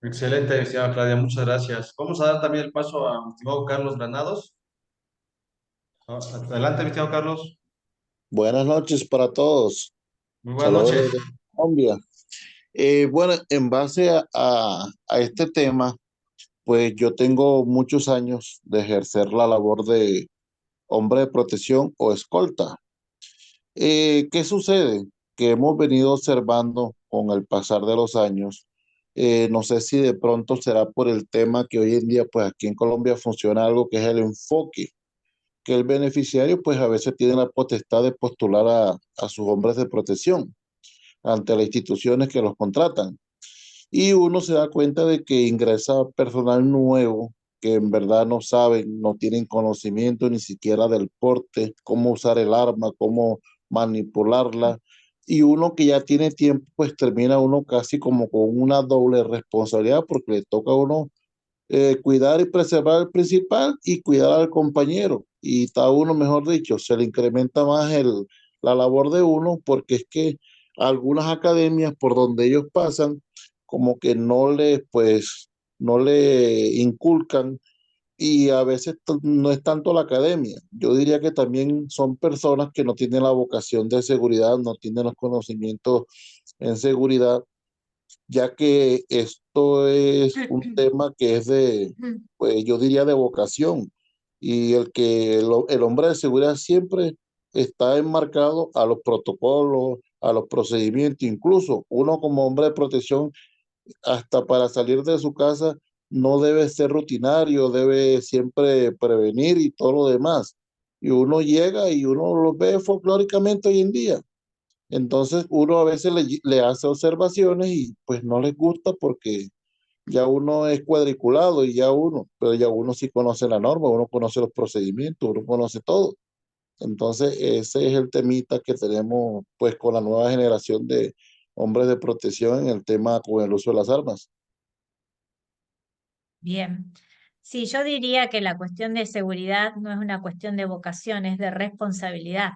Excelente, estimada Claudia, muchas gracias. Vamos a dar también el paso a mi estimado Carlos Granados. Adelante, mi estimado Carlos. Buenas noches para todos. Muy buenas Saludos noches. desde Colombia. Bueno, en base a este tema, pues yo tengo muchos años de ejercer la labor de hombre de protección o escolta. ¿Qué sucede? Que hemos venido observando con el pasar de los años. No sé si de pronto será por el tema que hoy en día, pues aquí en Colombia funciona algo que es el enfoque, que el beneficiario, pues a veces tiene la potestad de postular a sus hombres de protección ante las instituciones que los contratan. Y uno se da cuenta de que ingresa personal nuevo que en verdad no saben, no tienen conocimiento ni siquiera del porte, cómo usar el arma, cómo manipularla. Y uno que ya tiene tiempo, pues termina uno casi como con una doble responsabilidad porque le toca a uno cuidar y preservar al principal y cuidar al compañero. Y está uno, mejor dicho, se le incrementa más la labor de uno porque es que algunas academias por donde ellos pasan, como que pues, no le inculcan y a veces no es tanto la academia. Yo diría que también son personas que no tienen la vocación de seguridad, no tienen los conocimientos en seguridad ya que esto es un tema que es pues yo diría de vocación, y el hombre de seguridad siempre está enmarcado a los protocolos, a los procedimientos, incluso uno como hombre de protección, hasta para salir de su casa, no debe ser rutinario, debe siempre prevenir y todo lo demás. Y uno llega y uno lo ve folclóricamente hoy en día. Entonces uno a veces le hace observaciones y pues no les gusta porque ya uno es cuadriculado pero ya uno sí conoce la norma, uno conoce los procedimientos, uno conoce todo. Entonces ese es el temita que tenemos pues con la nueva generación de hombres de protección en el tema con el uso de las armas. Bien. Sí, yo diría que la cuestión de seguridad no es una cuestión de vocación, es de responsabilidad,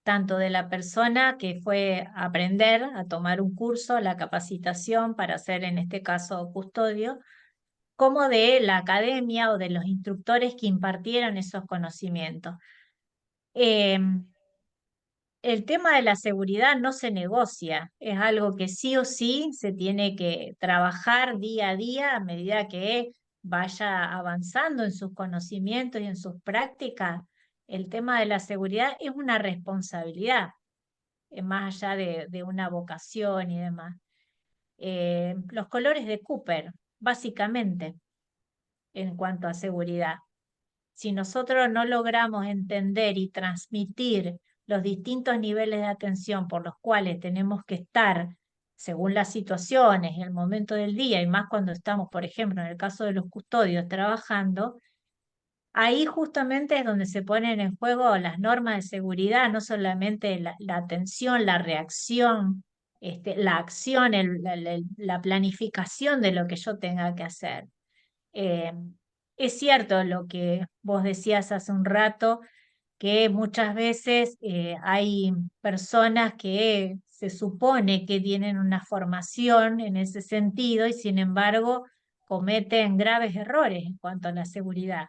tanto de la persona que fue a aprender, a tomar un curso, la capacitación para ser, en este caso, custodio, como de la academia o de los instructores que impartieron esos conocimientos. El tema de la seguridad no se negocia, es algo que sí o sí se tiene que trabajar día a día a medida que vaya avanzando en sus conocimientos y en sus prácticas. El tema de la seguridad es una responsabilidad, más allá de una vocación y demás. Los colores de Cooper, básicamente. en cuanto a seguridad. Si nosotros no logramos entender y transmitir los distintos niveles de atención por los cuales tenemos que estar según las situaciones, el momento del día, y más cuando estamos, por ejemplo, en el caso de los custodios trabajando, ahí justamente es donde se ponen en juego las normas de seguridad, no solamente la atención, la reacción, la acción, la planificación de lo que yo tenga que hacer. Eh, es cierto lo que vos decías hace un rato, que muchas veces hay personas que se supone que tienen una formación en ese sentido y sin embargo cometen graves errores en cuanto a la seguridad.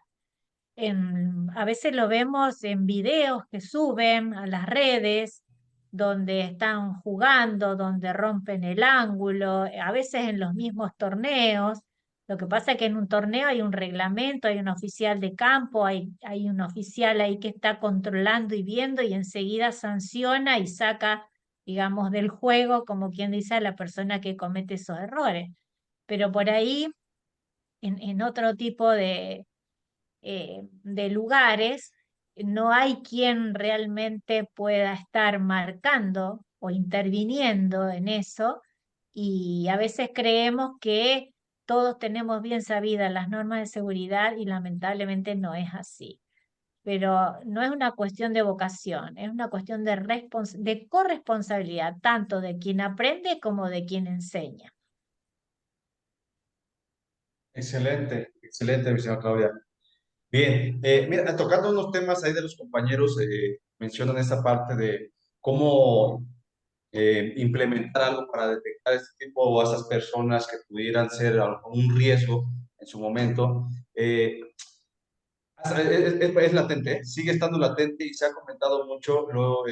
A veces lo vemos en videos que suben a las redes, donde están jugando, donde rompen el ángulo, a veces en los mismos torneos. Lo que pasa es que en un torneo hay un reglamento, hay un oficial de campo, hay un oficial ahí que está controlando y viendo y enseguida sanciona y saca, digamos, del juego, como quien dice, a la persona que comete esos errores. Pero por ahí, en otro tipo de lugares, no hay quien realmente pueda estar marcando o interviniendo en eso, y a veces creemos que todos tenemos bien sabidas las normas de seguridad y lamentablemente no es así. Pero no es una cuestión de vocación, es una cuestión de corresponsabilidad, tanto de quien aprende como de quien enseña. Excelente, excelente, mi señora Claudia. Bien, mira, tocando unos temas ahí de los compañeros, mencionan esta parte de cómo implementar algo para detectar este tipo o a esas personas que pudieran ser un riesgo en su momento. Es latente, ¿eh? Sigue estando latente y se ha comentado mucho, luego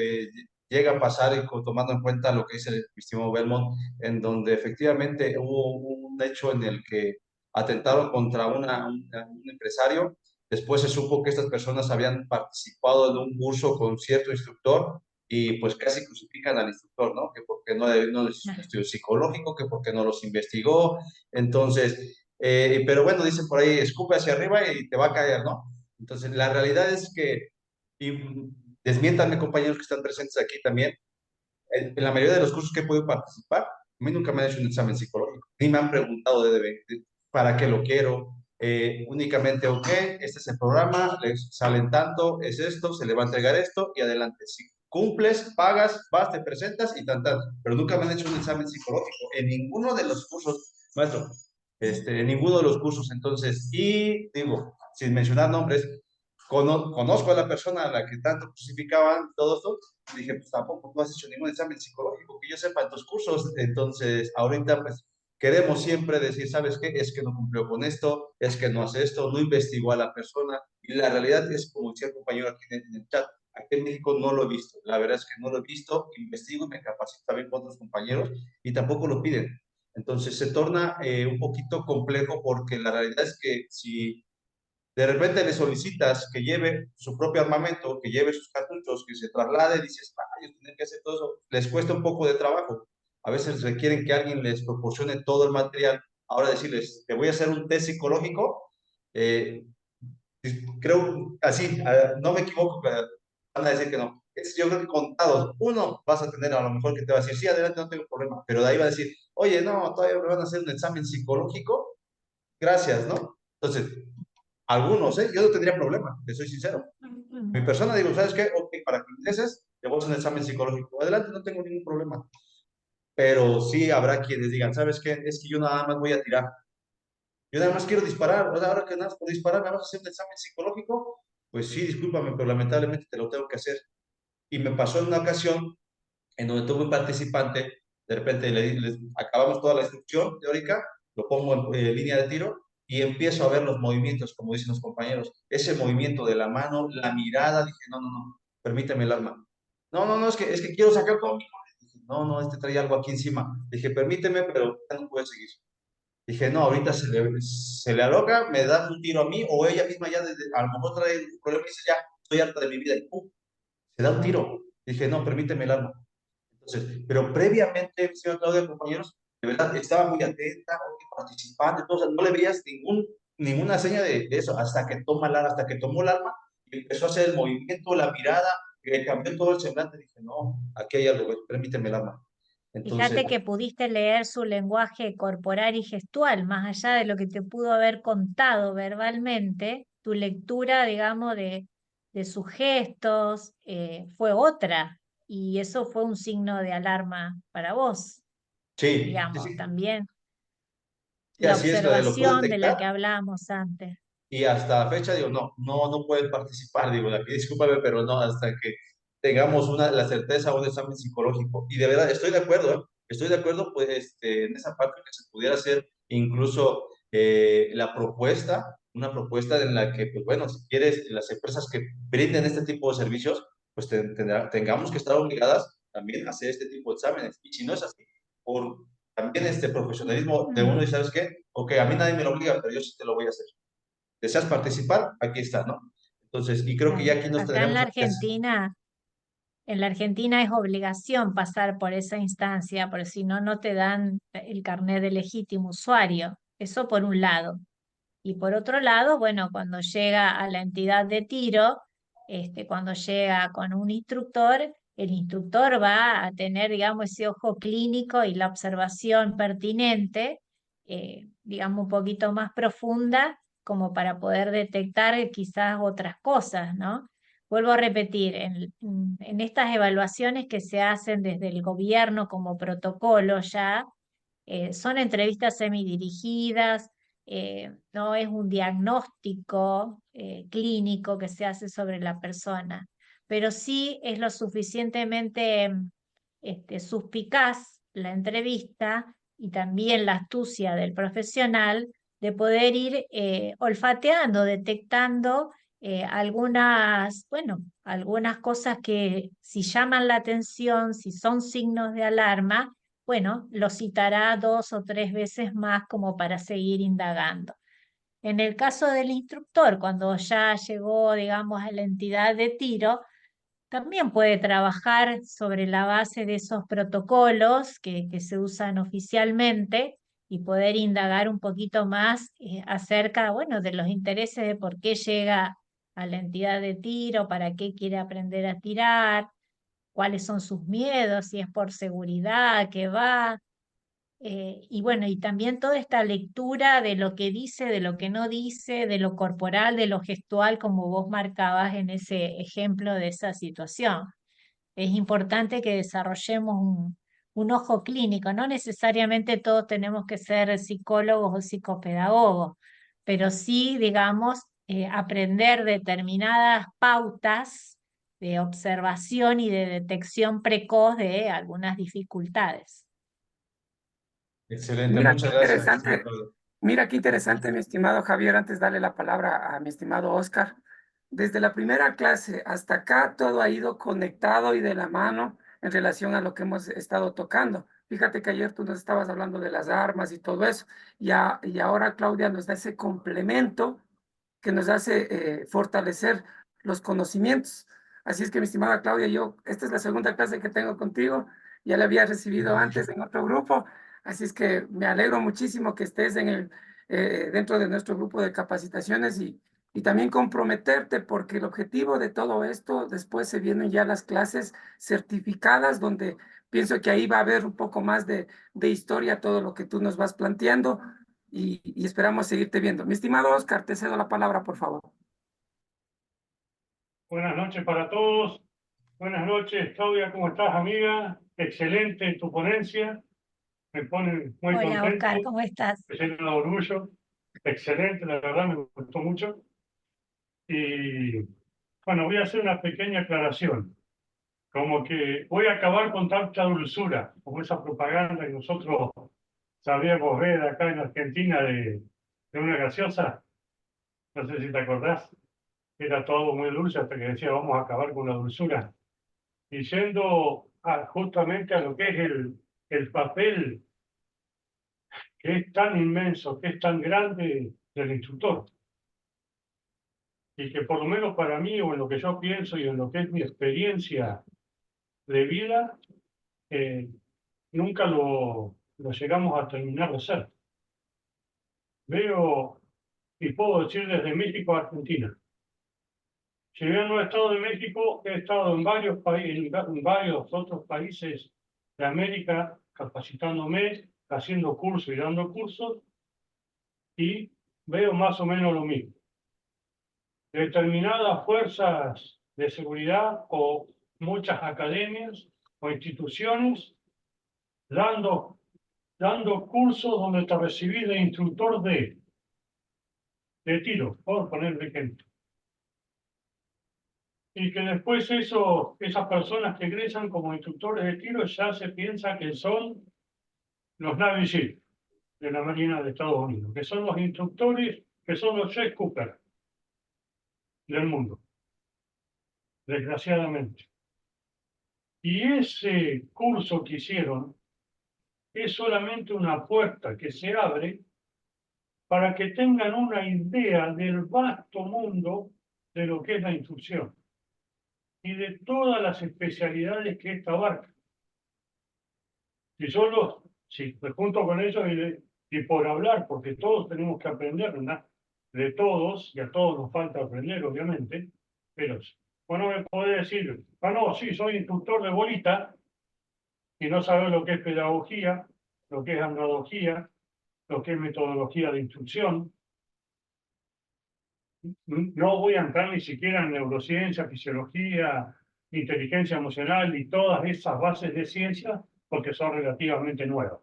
llega a pasar y tomando en cuenta lo que dice el estimado Belmont, en donde efectivamente hubo un hecho en el que atentaron contra un empresario, después se supo que estas personas habían participado en un curso con cierto instructor y pues casi crucifican al instructor, ¿no? Que porque no hizo un estudio psicológico, que porque no los investigó, entonces, pero bueno, dicen por ahí, escupe hacia arriba y te va a caer, ¿no? Entonces, la realidad es que, y desmiéntanme compañeros que están presentes aquí también, en la mayoría de los cursos que he podido participar, a mí nunca me han hecho un examen psicológico, ni me han preguntado para qué lo quiero, únicamente, ok, este es el programa, les salen tanto, es esto, se le va a entregar esto y adelante. Si cumples, pagas, vas, te presentas y tan, pero nunca me han hecho un examen psicológico en ninguno de los cursos, maestro, en ninguno de los cursos, entonces, y digo, sin mencionar nombres, conozco a la persona a la que tanto crucificaban, todo esto, y dije, pues tampoco no has hecho ningún examen psicológico que yo sepa en tus cursos, entonces ahorita pues queremos siempre decir, ¿sabes qué? Es que no cumplió con esto, es que no hace esto, no investigó a la persona, y la realidad es, como decía el compañero aquí en el chat, aquí en México no lo he visto, la verdad es que no lo he visto, investigo y me capacito también con otros compañeros, y tampoco lo piden. Entonces se torna un poquito complejo porque la realidad es que si de repente le solicitas que lleve su propio armamento, que lleve sus cartuchos, que se traslade, dices, ellos tienen que hacer todo eso, les cuesta un poco de trabajo. A veces requieren que alguien les proporcione todo el material. Ahora decirles, te voy a hacer un test psicológico, eh, creo así, no me equivoco, pero van a decir que no. Yo creo que contados, uno vas a tener a lo mejor que te va a decir, sí, adelante, no tengo problema, pero de ahí va a decir, oye, no, todavía me van a hacer un examen psicológico, gracias, ¿no? Entonces, algunos, ¿eh? Yo no tendría problema, te soy sincero. Mi persona digo, ¿sabes qué? Ok, para que ingreses, te voy a hacer un examen psicológico. Adelante, no tengo ningún problema. Pero sí habrá quienes digan, ¿sabes qué? Es que yo nada más voy a tirar. Yo nada más quiero disparar. O sea, ahora que nada más por disparar, ¿me vas a hacer un examen psicológico? Pues sí, discúlpame, pero lamentablemente te lo tengo que hacer. Y me pasó en una ocasión en donde tuve un participante, de repente acabamos toda la instrucción teórica, lo pongo en línea de tiro y empiezo a ver los movimientos, como dicen los compañeros, ese movimiento de la mano, la mirada, dije, no, no, no, permíteme el arma. No, no, no, es que quiero sacar todo mi... Dije, no, no, trae algo aquí encima. Dije, permíteme, pero ya no puede seguir. Dije, no, ahorita se le aloca, me da un tiro a mí, o ella misma ya a lo mejor trae un problema y dice, ya, estoy harta de mi vida, y pum, se da un tiro. Dije, no, permíteme el arma. Entonces, pero previamente, señor Claudia, compañeros, de verdad estaba muy atenta, muy participante, entonces no le veías ningún ninguna seña de eso, hasta que hasta que tomó el arma y empezó a hacer el movimiento, la mirada, cambió todo el semblante. Dije, no, aquí hay algo, permíteme el arma. Entonces, Fíjate que pudiste leer su lenguaje corporal y gestual, más allá de lo que te pudo haber contado verbalmente, tu lectura, digamos, de sus gestos fue otra, y eso fue un signo de alarma para vos, sí, sí, digamos, sí, también sí, la así es, lo pude observación de la detectar que hablábamos antes. y hasta la fecha digo, no puedes participar, digo, aquí discúlpame, pero no, hasta que tengamos la certeza o un examen psicológico. Y de verdad, estoy de acuerdo, ¿eh? Estoy de acuerdo, pues, en esa parte que se pudiera hacer incluso una propuesta en la que, pues bueno, si quieres, las empresas que brinden este tipo de servicios, pues tengamos que estar obligadas también a hacer este tipo de exámenes. Y si no es así, por también este profesionalismo de uno, y sabes qué, ok, a mí nadie me lo obliga, pero yo sí te lo voy a hacer. ¿Deseas participar? Aquí está, ¿no? Entonces, y creo que ya Claro. aquí nos Acá tendríamos que hacer. en la Argentina es obligación pasar por esa instancia, porque si no, no te dan el carnet de legítimo usuario. Eso por un lado. Y por otro lado, bueno, cuando llega a la entidad de tiro, cuando llega con un instructor, el instructor va a tener, digamos, ese ojo clínico y la observación pertinente, digamos, un poquito más profunda, como para poder detectar quizás otras cosas, ¿no? Vuelvo a repetir, en estas evaluaciones que se hacen desde el gobierno como protocolo ya, son entrevistas semidirigidas, no es un diagnóstico clínico que se hace sobre la persona, pero sí es lo suficientemente suspicaz la entrevista y también la astucia del profesional de poder ir olfateando, detectando algunas cosas que si llaman la atención, si son signos de alarma, bueno, lo citará 2 o 3 veces más como para seguir indagando. En el caso del instructor, cuando ya llegó, digamos, a la entidad de tiro, también puede trabajar sobre la base de esos protocolos que se usan oficialmente y poder indagar un poquito más acerca, bueno, de los intereses de por qué llega a la entidad de tiro, para qué quiere aprender a tirar, cuáles son sus miedos, si es por seguridad que va. Y bueno, y también toda esta lectura de lo que dice, de lo que no dice, de lo corporal, de lo gestual, como vos marcabas en ese ejemplo de esa situación. Es importante que desarrollemos un ojo clínico. No necesariamente todos tenemos que ser psicólogos o psicopedagogos, pero sí, digamos, aprender determinadas pautas de observación y de detección precoz de algunas dificultades. Excelente, Mira qué muchas gracias. interesante, mira qué interesante, mi estimado Javier, antes de darle la palabra a mi estimado Oscar. Desde la primera clase hasta acá, todo ha ido conectado y de la mano en relación a lo que hemos estado tocando. Fíjate que ayer tú nos estabas hablando de las armas y todo eso, y ahora Claudia nos da ese complemento que nos hace fortalecer los conocimientos. Así es que, mi estimada Claudia, esta es la segunda clase que tengo contigo, ya la había recibido antes en otro grupo, así es que me alegro muchísimo que estés dentro de nuestro grupo de capacitaciones y también comprometerte, porque el objetivo de todo esto, después se vienen ya las clases certificadas, donde pienso que ahí va a haber un poco más de historia, todo lo que tú nos vas planteando, y esperamos seguirte viendo. Mi estimado Oscar, te cedo la palabra, por favor. Buenas noches para todos. Buenas noches, Claudia, ¿cómo estás, amiga? Excelente tu ponencia. Me pone muy Hola contento, Oscar, ¿cómo estás? me llena de orgullo. Excelente, la verdad me gustó mucho. Y bueno, voy a hacer una pequeña aclaración. Como que voy a acabar con tanta dulzura, como esa propaganda que nosotros sabíamos ver acá en Argentina de una gaseosa. No sé si te acordás. Era todo muy dulce hasta que decía vamos a acabar con la dulzura. Y yendo justamente a lo que es el papel que es tan inmenso, que es tan grande del instructor. Y que por lo menos para mí, o en lo que yo pienso y en lo que es mi experiencia de vida, eh, nunca lo llegamos a terminar de hacer. Veo y puedo decir desde México a Argentina. Si bien no he estado en México, he estado en varios países, en varios otros países de América, capacitándome, haciendo cursos y dando cursos, y veo más o menos lo mismo. Determinadas fuerzas de seguridad o muchas academias o instituciones dando cursos donde te recibís de instructor de tiro, por poner de ejemplo. Y que después esas personas que egresan como instructores de tiro ya se piensa que son los Navy SEAL de la Marina de Estados Unidos, que son los instructores, que son los Jay Cooper del mundo, desgraciadamente. Y ese curso que hicieron es solamente una puerta que se abre para que tengan una idea del vasto mundo de lo que es la instrucción y de todas las especialidades que esta abarca. Si solo, si me junto con ellos y por hablar, porque todos tenemos que aprender, ¿verdad? De todos, y a todos nos falta aprender, obviamente, pero bueno, me puede decir, no, sí, soy instructor de bolita, y no saber lo que es pedagogía, lo que es andrología, lo que es metodología de instrucción. No voy a entrar ni siquiera en neurociencia, fisiología, inteligencia emocional y todas esas bases de ciencia, porque son relativamente nuevas.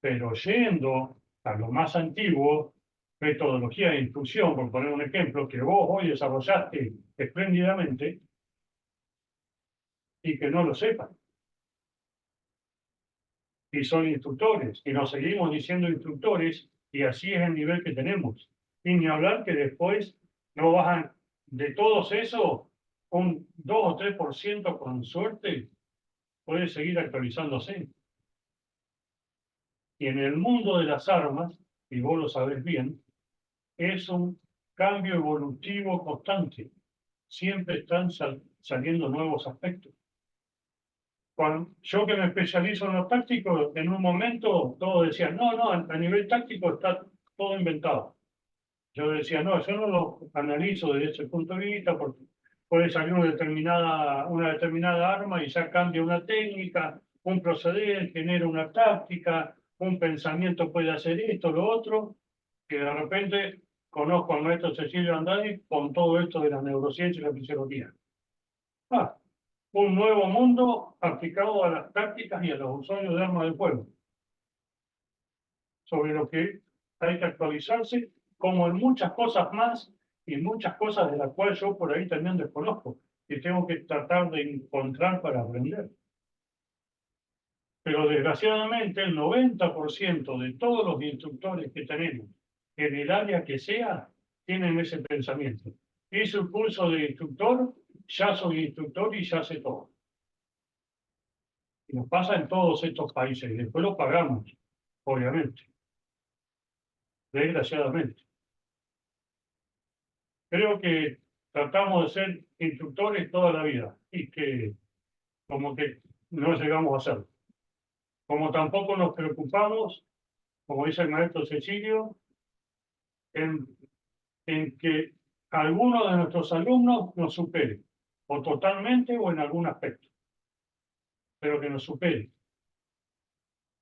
Pero yendo a lo más antiguo, metodología de instrucción, por poner un ejemplo, que vos hoy desarrollaste espléndidamente y que no lo sepan. Y son instructores, y nos seguimos diciendo instructores, y así es el nivel que tenemos. Y ni hablar que después no bajan de todos esos, un 2 o 3% con suerte puede seguir actualizándose. Y en el mundo de las armas, y vos lo sabés bien, es un cambio evolutivo constante. Siempre están saliendo nuevos aspectos. Yo que me especializo en lo táctico, en un momento todos decían, no, a nivel táctico está todo inventado. Yo decía, no, yo no lo analizo desde ese punto de vista porque puede salir una determinada arma y ya cambia una técnica, un proceder, genera una táctica, un pensamiento puede hacer esto, lo otro, que de repente conozco al maestro Cecilio Andani con todo esto de la neurociencia y la fisiología. Un nuevo mundo aplicado a las tácticas y a los usuarios de armas de fuego, sobre lo que hay que actualizarse, como en muchas cosas más y muchas cosas de las cuales yo por ahí también desconozco y tengo que tratar de encontrar para aprender. Pero desgraciadamente el 90% de todos los instructores que tenemos, en el área que sea, tienen ese pensamiento. Hice un curso de instructor, ya soy instructor y ya sé todo. Y nos pasa en todos estos países y después lo pagamos, obviamente. Desgraciadamente. Creo que tratamos de ser instructores toda la vida y que como que no llegamos a hacerlo. Como tampoco nos preocupamos, como dice el maestro Cecilio, en que alguno de nuestros alumnos nos supere, o totalmente o en algún aspecto, pero que nos supere.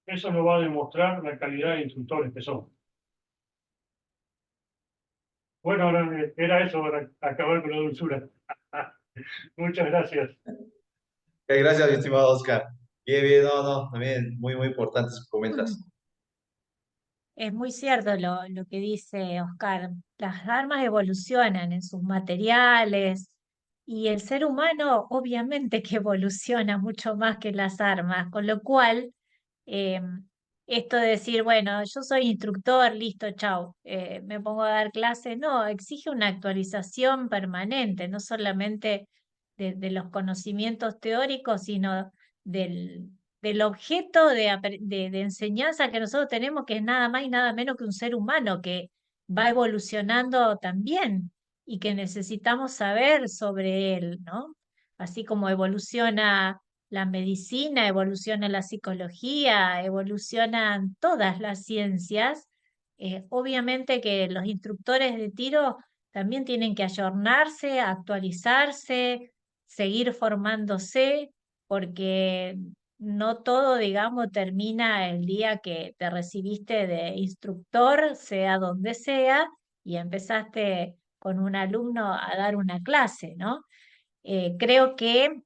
Eso nos va a demostrar la calidad de instructores que somos. Bueno, ahora era eso para acabar con la dulzura. Muchas gracias. Gracias, mi estimado Oscar. Bien, no, también muy importante lo que comentas. Es muy cierto lo que dice Oscar. Las armas evolucionan en sus materiales y el ser humano obviamente que evoluciona mucho más que las armas, con lo cual eh, esto de decir, bueno, yo soy instructor, listo, chau, me pongo a dar clases, no, exige una actualización permanente, no solamente de los conocimientos teóricos, sino del objeto de enseñanza que nosotros tenemos, que es nada más y nada menos que un ser humano que va evolucionando también y que necesitamos saber sobre él, ¿no? Así como evoluciona la medicina, evoluciona la psicología, evolucionan todas las ciencias, Obviamente que los instructores de tiro también tienen que ayornarse, actualizarse, seguir formándose, porque no todo, digamos, termina el día que te recibiste de instructor, sea donde sea, y empezaste con un alumno a dar una clase, ¿no? Creo que,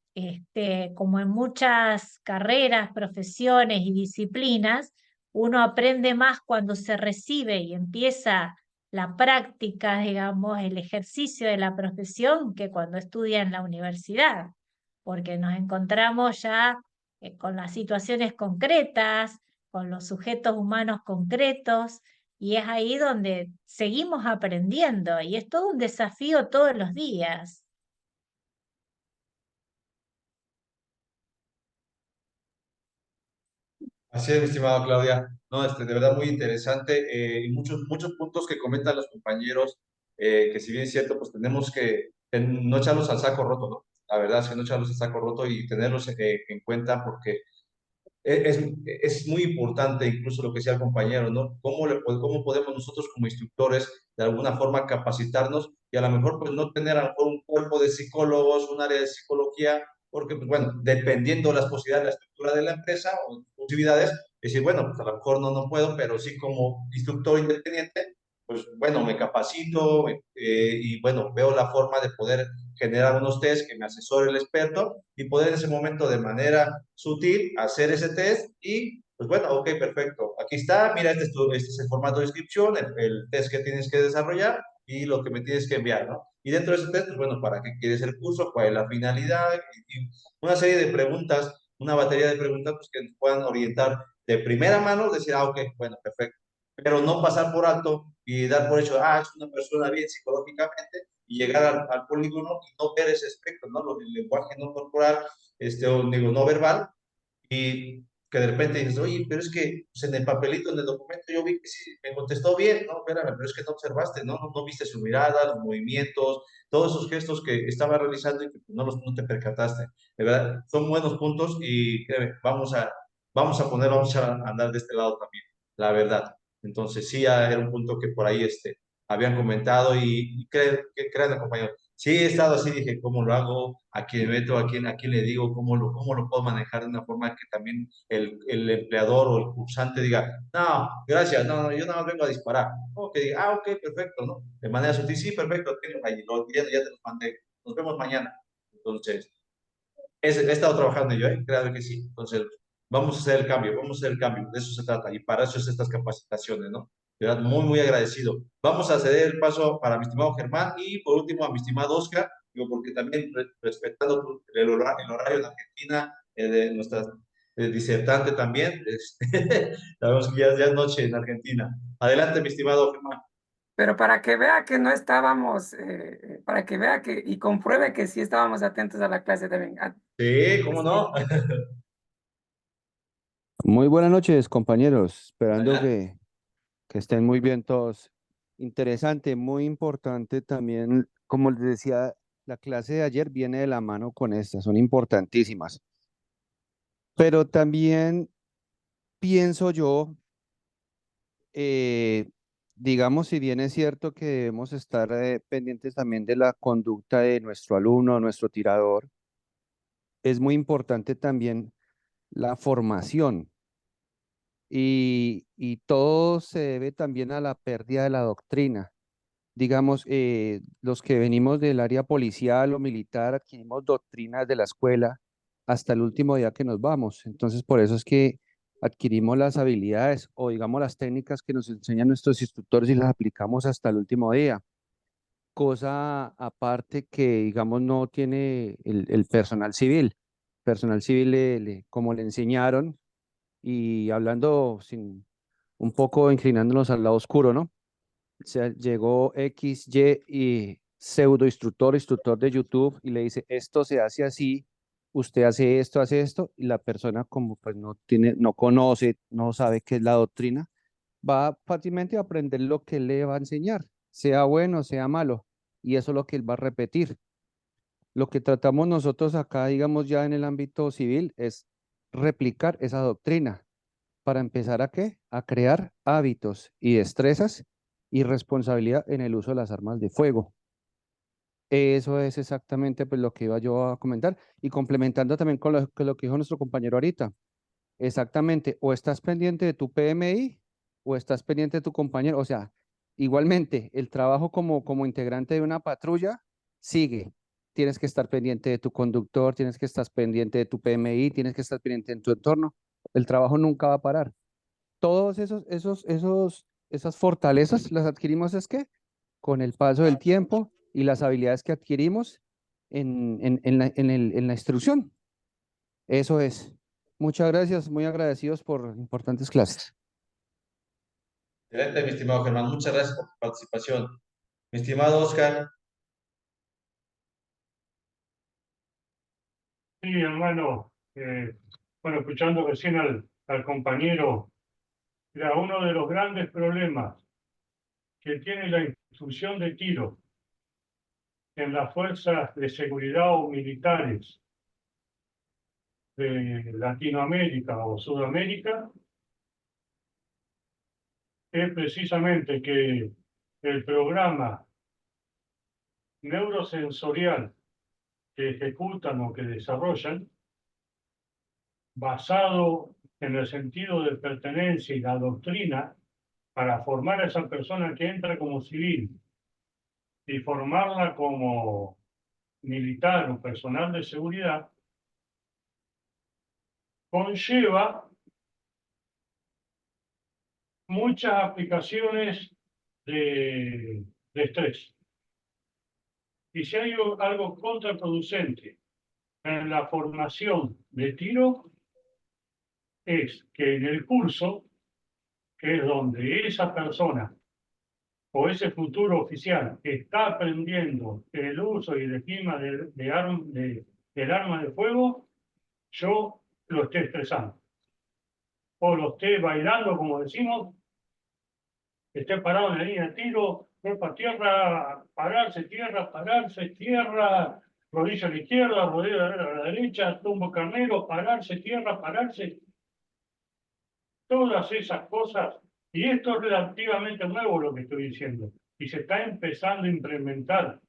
como en muchas carreras, profesiones y disciplinas, uno aprende más cuando se recibe y empieza la práctica, digamos, el ejercicio de la profesión que cuando estudia en la universidad, porque nos encontramos ya con las situaciones concretas, con los sujetos humanos concretos, y es ahí donde seguimos aprendiendo, y es todo un desafío todos los días. Así es, mi estimada Claudia. No, de verdad muy interesante y muchos puntos que comentan los compañeros, que si bien es cierto, pues tenemos que no echarlos al saco roto, ¿no? La verdad es que no echarlos al saco roto y tenerlos en cuenta porque es, es muy importante incluso lo que decía el compañero, ¿no? ¿Cómo podemos nosotros como instructores de alguna forma capacitarnos y a lo mejor pues no tener a lo mejor un cuerpo de psicólogos, un área de psicología, porque pues, bueno, dependiendo de las posibilidades de la estructura de la empresa o de posibilidades, decir, bueno, pues a lo mejor no puedo, pero sí como instructor independiente, pues bueno, me capacito y bueno, veo la forma de poder generar unos test que me asesore el experto y poder en ese momento de manera sutil hacer ese test y pues bueno, ok, perfecto. Aquí está, mira, este es el formato de inscripción, el test que tienes que desarrollar y lo que me tienes que enviar, ¿no? Y dentro de ese test, pues bueno, ¿para qué quieres el curso? ¿Cuál es la finalidad? Y una serie de preguntas, una batería de preguntas pues, que nos puedan orientar de primera mano, decir, ah, ok, bueno, perfecto. Pero no pasar por alto y dar por hecho, ah, es una persona bien psicológicamente, y llegar al polígono y no ver ese espectro, ¿no? El lenguaje no corporal, o digo, no verbal, y que de repente dices, oye, pero es que pues, en el papelito, en el documento, yo vi que sí, me contestó bien, no, espérame, pero es que no observaste, no viste su mirada, los movimientos, todos esos gestos que estaba realizando y que no te percataste, de verdad, son buenos puntos y créeme, vamos a andar de este lado también, la verdad. Entonces sí, era un punto que por ahí habían comentado y créanme, compañero, sí he estado así, dije, ¿cómo lo hago? ¿A quién meto? ¿A quién le digo? Cómo lo puedo manejar de una forma que también el empleador o el cursante diga, no, gracias, yo nada más vengo a disparar. O que diga, ah, ok, perfecto, ¿no? De manera sutil, sí, perfecto, tengo ahí, ya te los mandé, nos vemos mañana. Entonces, he estado trabajando yo, claro que sí. Entonces, vamos a hacer el cambio, vamos a hacer el cambio, de eso se trata, y para eso es estas capacitaciones, ¿no? De verdad, muy agradecido. Vamos a ceder el paso para mi estimado Germán y por último a mi estimado Oscar, digo, porque también respetando el horario en Argentina, de nuestra disertante también, sabemos que ya es noche en Argentina. Adelante, mi estimado Germán. Pero para que vea que no estábamos, para que vea que y compruebe que sí estábamos atentos a la clase también. Sí, ¿cómo no? Muy buenas noches, compañeros. Esperando Adelante. que estén muy bien todos. Interesante, muy importante también, como les decía, la clase de ayer viene de la mano con estas, son importantísimas. Pero también pienso yo, eh, digamos, si bien es cierto que debemos estar pendientes también de la conducta de nuestro alumno, nuestro tirador, es muy importante también la formación. Y todo se debe también a la pérdida de la doctrina. Digamos, los que venimos del área policial o militar adquirimos doctrinas de la escuela hasta el último día que nos vamos. Entonces, por eso es que adquirimos las habilidades o digamos las técnicas que nos enseñan nuestros instructores y las aplicamos hasta el último día. Cosa aparte que, digamos, no tiene el personal civil. Personal civil, como le enseñaron, y hablando sin un poco inclinándonos al lado oscuro, ¿no? O sea, llegó X, Y y pseudo instructor de YouTube y le dice, esto se hace así, usted hace esto, y la persona como pues no tiene, no conoce, no sabe qué es la doctrina, va fácilmente a aprender lo que le va a enseñar, sea bueno, sea malo, y eso es lo que él va a repetir. Lo que tratamos nosotros acá, digamos ya en el ámbito civil, es replicar esa doctrina para empezar a ¿qué? A crear hábitos y destrezas y responsabilidad en el uso de las armas de fuego. Eso es exactamente pues, lo que iba yo a comentar y complementando también con lo que dijo nuestro compañero ahorita. Exactamente, o estás pendiente de tu PMI o estás pendiente de tu compañero. O sea, igualmente, el trabajo como integrante de una patrulla sigue. Tienes que estar pendiente de tu conductor, tienes que estar pendiente de tu PMI, tienes que estar pendiente en tu entorno. El trabajo nunca va a parar. Todos esas fortalezas las adquirimos es que con el paso del tiempo y las habilidades que adquirimos en la instrucción. Eso es. Muchas gracias, muy agradecidos por importantes clases. Excelente, mi estimado Germán. Muchas gracias por tu participación. Mi estimado Oscar, Sí, hermano, bueno, escuchando recién al compañero, era uno de los grandes problemas que tiene la instrucción de tiro en las fuerzas de seguridad o militares de Latinoamérica o Sudamérica, es precisamente que el programa neurosensorial que ejecutan o que desarrollan, basado en el sentido de pertenencia y la doctrina, para formar a esa persona que entra como civil y formarla como militar o personal de seguridad, conlleva muchas aplicaciones de estrés. Y si hay algo contraproducente en la formación de tiro, es que en el curso, que es donde esa persona o ese futuro oficial está aprendiendo el uso y el esquema del arma de fuego, yo lo esté estresando. O lo esté bailando, como decimos, esté parado en la línea de tiro, cuerpo a tierra, pararse, tierra, rodilla a la izquierda, rodilla a la derecha, tumbo carnero, pararse, tierra, pararse. Todas esas cosas, y esto es relativamente nuevo lo que estoy diciendo, y se está empezando a implementar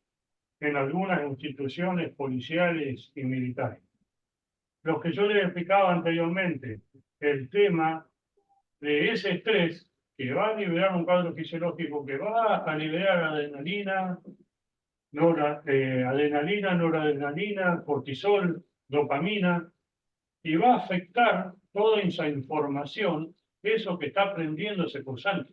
en algunas instituciones policiales y militares. Lo que yo les explicaba anteriormente, el tema de ese estrés que va a liberar un cuadro fisiológico, que va a liberar adrenalina, noradrenalina, cortisol, dopamina, y va a afectar toda esa información, eso que está aprendiendo ese cursante.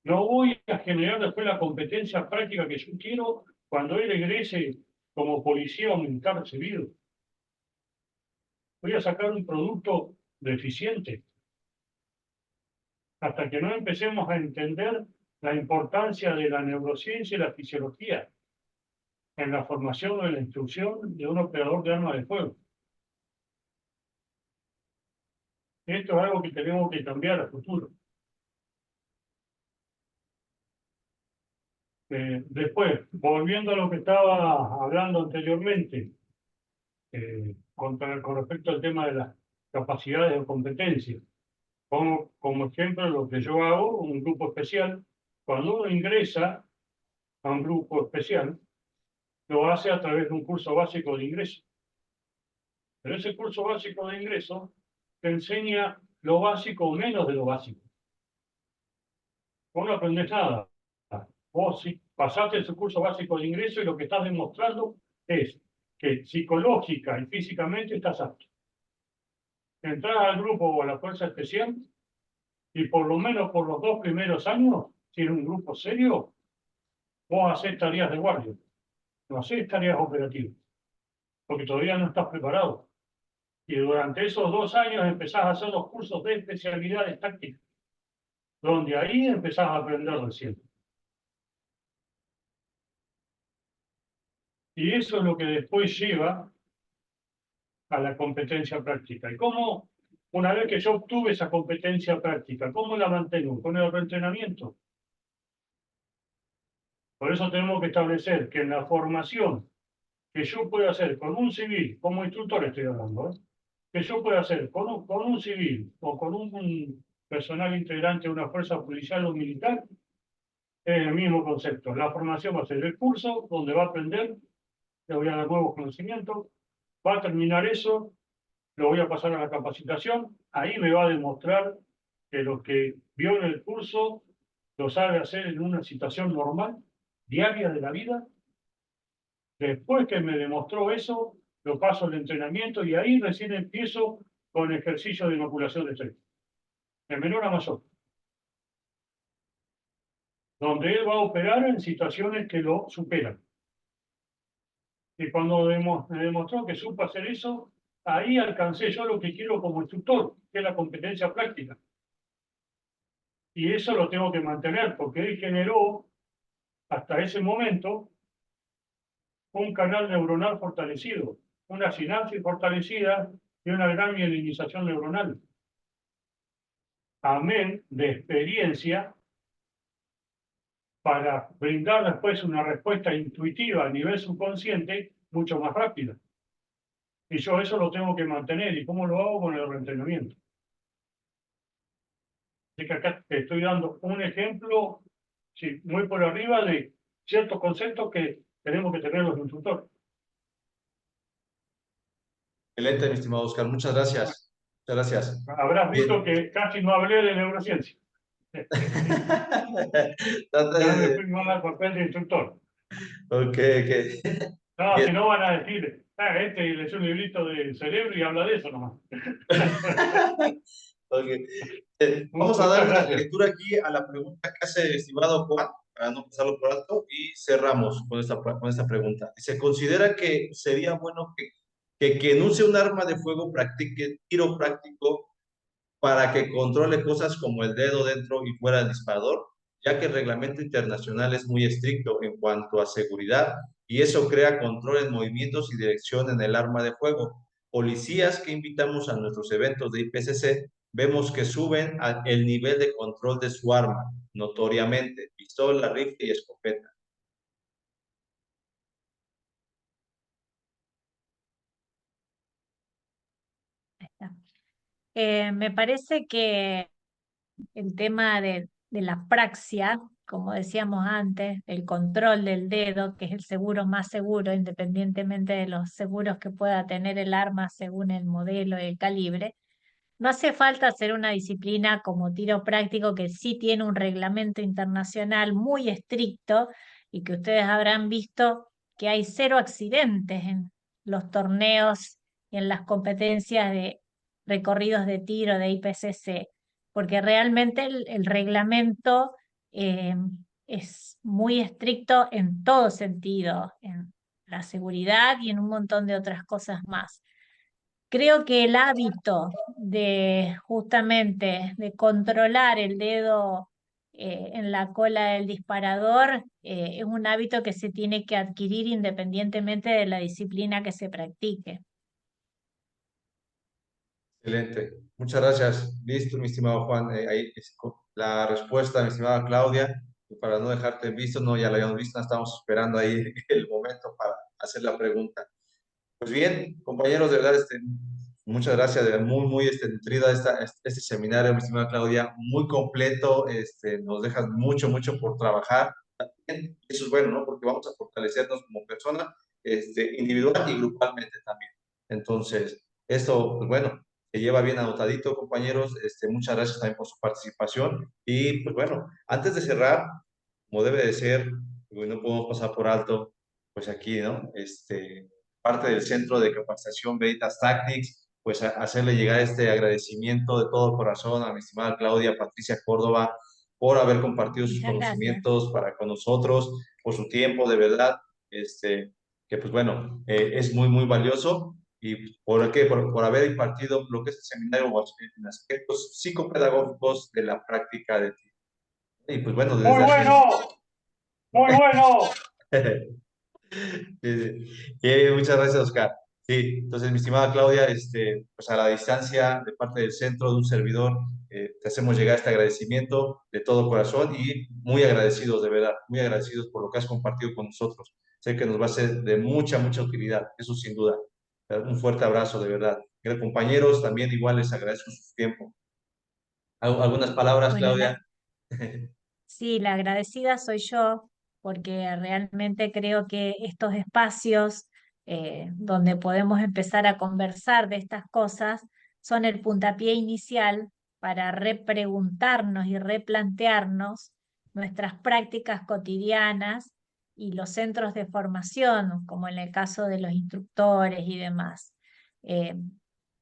No voy a generar después la competencia práctica que yo quiero cuando él egrese como policía o militar recibido. Voy a sacar un producto deficiente hasta que no empecemos a entender la importancia de la neurociencia y la fisiología en la formación o en la instrucción de un operador de arma de fuego. Esto es algo que tenemos que cambiar a futuro. Después, volviendo a lo que estaba hablando anteriormente, con respecto al tema de las capacidades o competencias, como ejemplo lo que yo hago, un grupo especial, cuando uno ingresa a un grupo especial, lo hace a través de un curso básico de ingreso. Pero ese curso básico de ingreso te enseña lo básico o menos de lo básico. Vos no aprendés nada. Vos sí, pasaste ese curso básico de ingreso y lo que estás demostrando es que psicológica y físicamente estás apto. Entrás al grupo o a la fuerza especial y por lo menos por los 2 primeros años, si es un grupo serio, vos haces tareas de guardia, no haces tareas operativas, porque todavía no estás preparado. Y durante esos 2 años empezás a hacer los cursos de especialidades tácticas, donde ahí empezás a aprender recién. Y eso es lo que después lleva a la competencia práctica. ¿Y cómo, una vez que yo obtuve esa competencia práctica, cómo la mantengo? Con el reentrenamiento. Por eso tenemos que establecer que en la formación que yo puedo hacer con un civil, como instructor estoy hablando, que yo pueda hacer con un civil o con un personal integrante de una fuerza policial o militar, es el mismo concepto. La formación va a ser el curso donde va a aprender, le voy a dar nuevos conocimientos, va a terminar eso, lo voy a pasar a la capacitación, ahí me va a demostrar que lo que vio en el curso lo sabe hacer en una situación normal, diaria de la vida. Después que me demostró eso, lo paso al entrenamiento y ahí recién empiezo con ejercicio de inoculación de estrés, de menor a mayor, donde él va a operar en situaciones que lo superan. Y cuando me demostró que supo hacer eso, ahí alcancé yo lo que quiero como instructor, que es la competencia práctica. Y eso lo tengo que mantener, porque él generó, hasta ese momento, un canal neuronal fortalecido, una sinapsis fortalecida y una gran mielinización neuronal. Amén de experiencia para brindar después una respuesta intuitiva a nivel subconsciente mucho más rápida. Y yo eso lo tengo que mantener. ¿Y cómo lo hago? Con el reentrenamiento. Así que acá te estoy dando un ejemplo, sí, muy por arriba de ciertos conceptos que tenemos que tener los instructores. Excelente, mi estimado Oscar. Muchas gracias. Muchas gracias. Habrás visto Bien. que casi no hablé de neurociencia. Trata Ya me de- fui más al papel de instructor. Ok, ok. No, Bien. si no van a decir, este leyó un librito del cerebro y habla de eso nomás. Ok. Vamos a Muchas dar gracias. lectura aquí a la pregunta que hace el estimado Juan, para no pasarlo por alto, y cerramos con esta pregunta. Se considera que sería bueno que quien use un arma de fuego practique tiro práctico para que controle cosas como el dedo dentro y fuera del disparador, ya que el reglamento internacional es muy estricto en cuanto a seguridad y eso crea control en movimientos y dirección en el arma de fuego. Policías que invitamos a nuestros eventos de IPCC, vemos que suben el nivel de control de su arma, notoriamente, pistola, rifle y escopeta. Ahí está. Me parece que el tema de la praxia, como decíamos antes, el control del dedo, que es el seguro más seguro, independientemente de los seguros que pueda tener el arma según el modelo y el calibre, no hace falta hacer una disciplina como tiro práctico que sí tiene un reglamento internacional muy estricto y que ustedes habrán visto que hay 0 accidentes en los torneos y en las competencias de recorridos de tiro de IPCC, porque realmente el reglamento eh, es muy estricto en todo sentido, en la seguridad y en un montón de otras cosas más. Creo que el hábito de justamente de controlar el dedo en la cola del disparador es un hábito que se tiene que adquirir independientemente de la disciplina que se practique. Excelente. Muchas gracias. Listo, mi estimado Juan. Ahí la respuesta, mi estimada Claudia. Y para no dejarte en visto, no, ya la habíamos visto, estamos esperando ahí el momento para hacer la pregunta. Pues bien, compañeros, de verdad, muchas gracias, de verdad, muy, muy nutrida este seminario, mi estimada Claudia, muy completo, nos dejas mucho, mucho por trabajar. También, eso es bueno, ¿no? Porque vamos a fortalecernos como persona, individual y grupalmente también. Entonces, esto, pues bueno, se lleva bien anotadito, compañeros, muchas gracias también por su participación. Y pues bueno, antes de cerrar, como debe de ser, pues, no podemos pasar por alto, pues aquí, ¿no? Parte del Centro de Capacitación Veritas Tactics, pues hacerle llegar este agradecimiento de todo corazón a mi estimada Claudia Patricia Córdoba por haber compartido sus Muchas gracias. conocimientos con nosotros, por su tiempo, de verdad, que pues bueno, es muy, muy valioso. ¿Y por qué? Por haber impartido lo que es el seminario en aspectos psicopedagógicos de la práctica de tiro. Y pues bueno, Muy desde aquí... bueno, muy bueno. Muchas gracias, Oscar. Sí, entonces, mi estimada Claudia, pues a la distancia, de parte del centro, de un servidor, te hacemos llegar este agradecimiento de todo corazón y muy agradecidos, de verdad, muy agradecidos por lo que has compartido con nosotros. Sé que nos va a ser de mucha, mucha utilidad, eso sin duda. Un fuerte abrazo, de verdad. Compañeros, también igual les agradezco su tiempo. ¿Algunas palabras, Bueno, Claudia? sí, la agradecida soy yo, porque realmente creo que estos espacios donde podemos empezar a conversar de estas cosas son el puntapié inicial para repreguntarnos y replantearnos nuestras prácticas cotidianas y los centros de formación, como en el caso de los instructores y demás. Eh,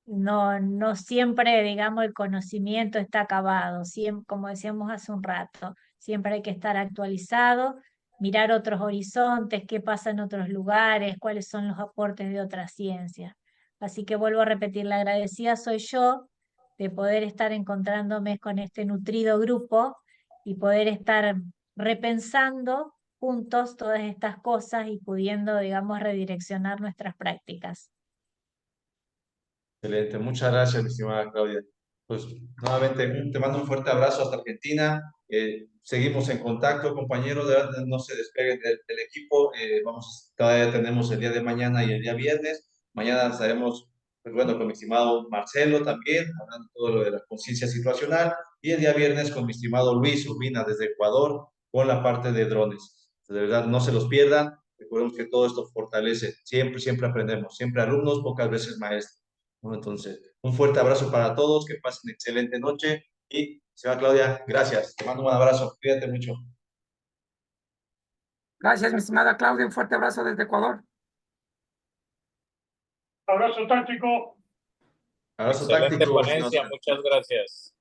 no siempre, digamos, el conocimiento está acabado, como decíamos hace un rato. Siempre hay que estar actualizado, mirar otros horizontes, qué pasa en otros lugares, cuáles son los aportes de otras ciencias. Así que vuelvo a repetir, la agradecida soy yo de poder estar encontrándome con este nutrido grupo y poder estar repensando juntos todas estas cosas y pudiendo, digamos, redireccionar nuestras prácticas. Excelente, muchas gracias, mi estimada Claudia. Pues nuevamente te mando un fuerte abrazo hasta Argentina. Seguimos en contacto, compañeros, de verdad, no se despeguen del equipo. Todavía tenemos el día de mañana y el día viernes. Mañana estaremos, pues bueno, con mi estimado Marcelo también, hablando todo lo de la conciencia situacional. Y el día viernes con mi estimado Luis Urbina desde Ecuador, con la parte de drones. De verdad, no se los pierdan. Recordemos que todo esto fortalece. Siempre, siempre aprendemos. Siempre alumnos, pocas veces maestros. Bueno, entonces, un fuerte abrazo para todos, que pasen excelente noche y, señora Claudia, gracias. Te mando un abrazo, cuídate mucho. Gracias, mi estimada Claudia. Un fuerte abrazo desde Ecuador. Abrazo táctico. Abrazo Excelente táctico, ponencia, muchas gracias.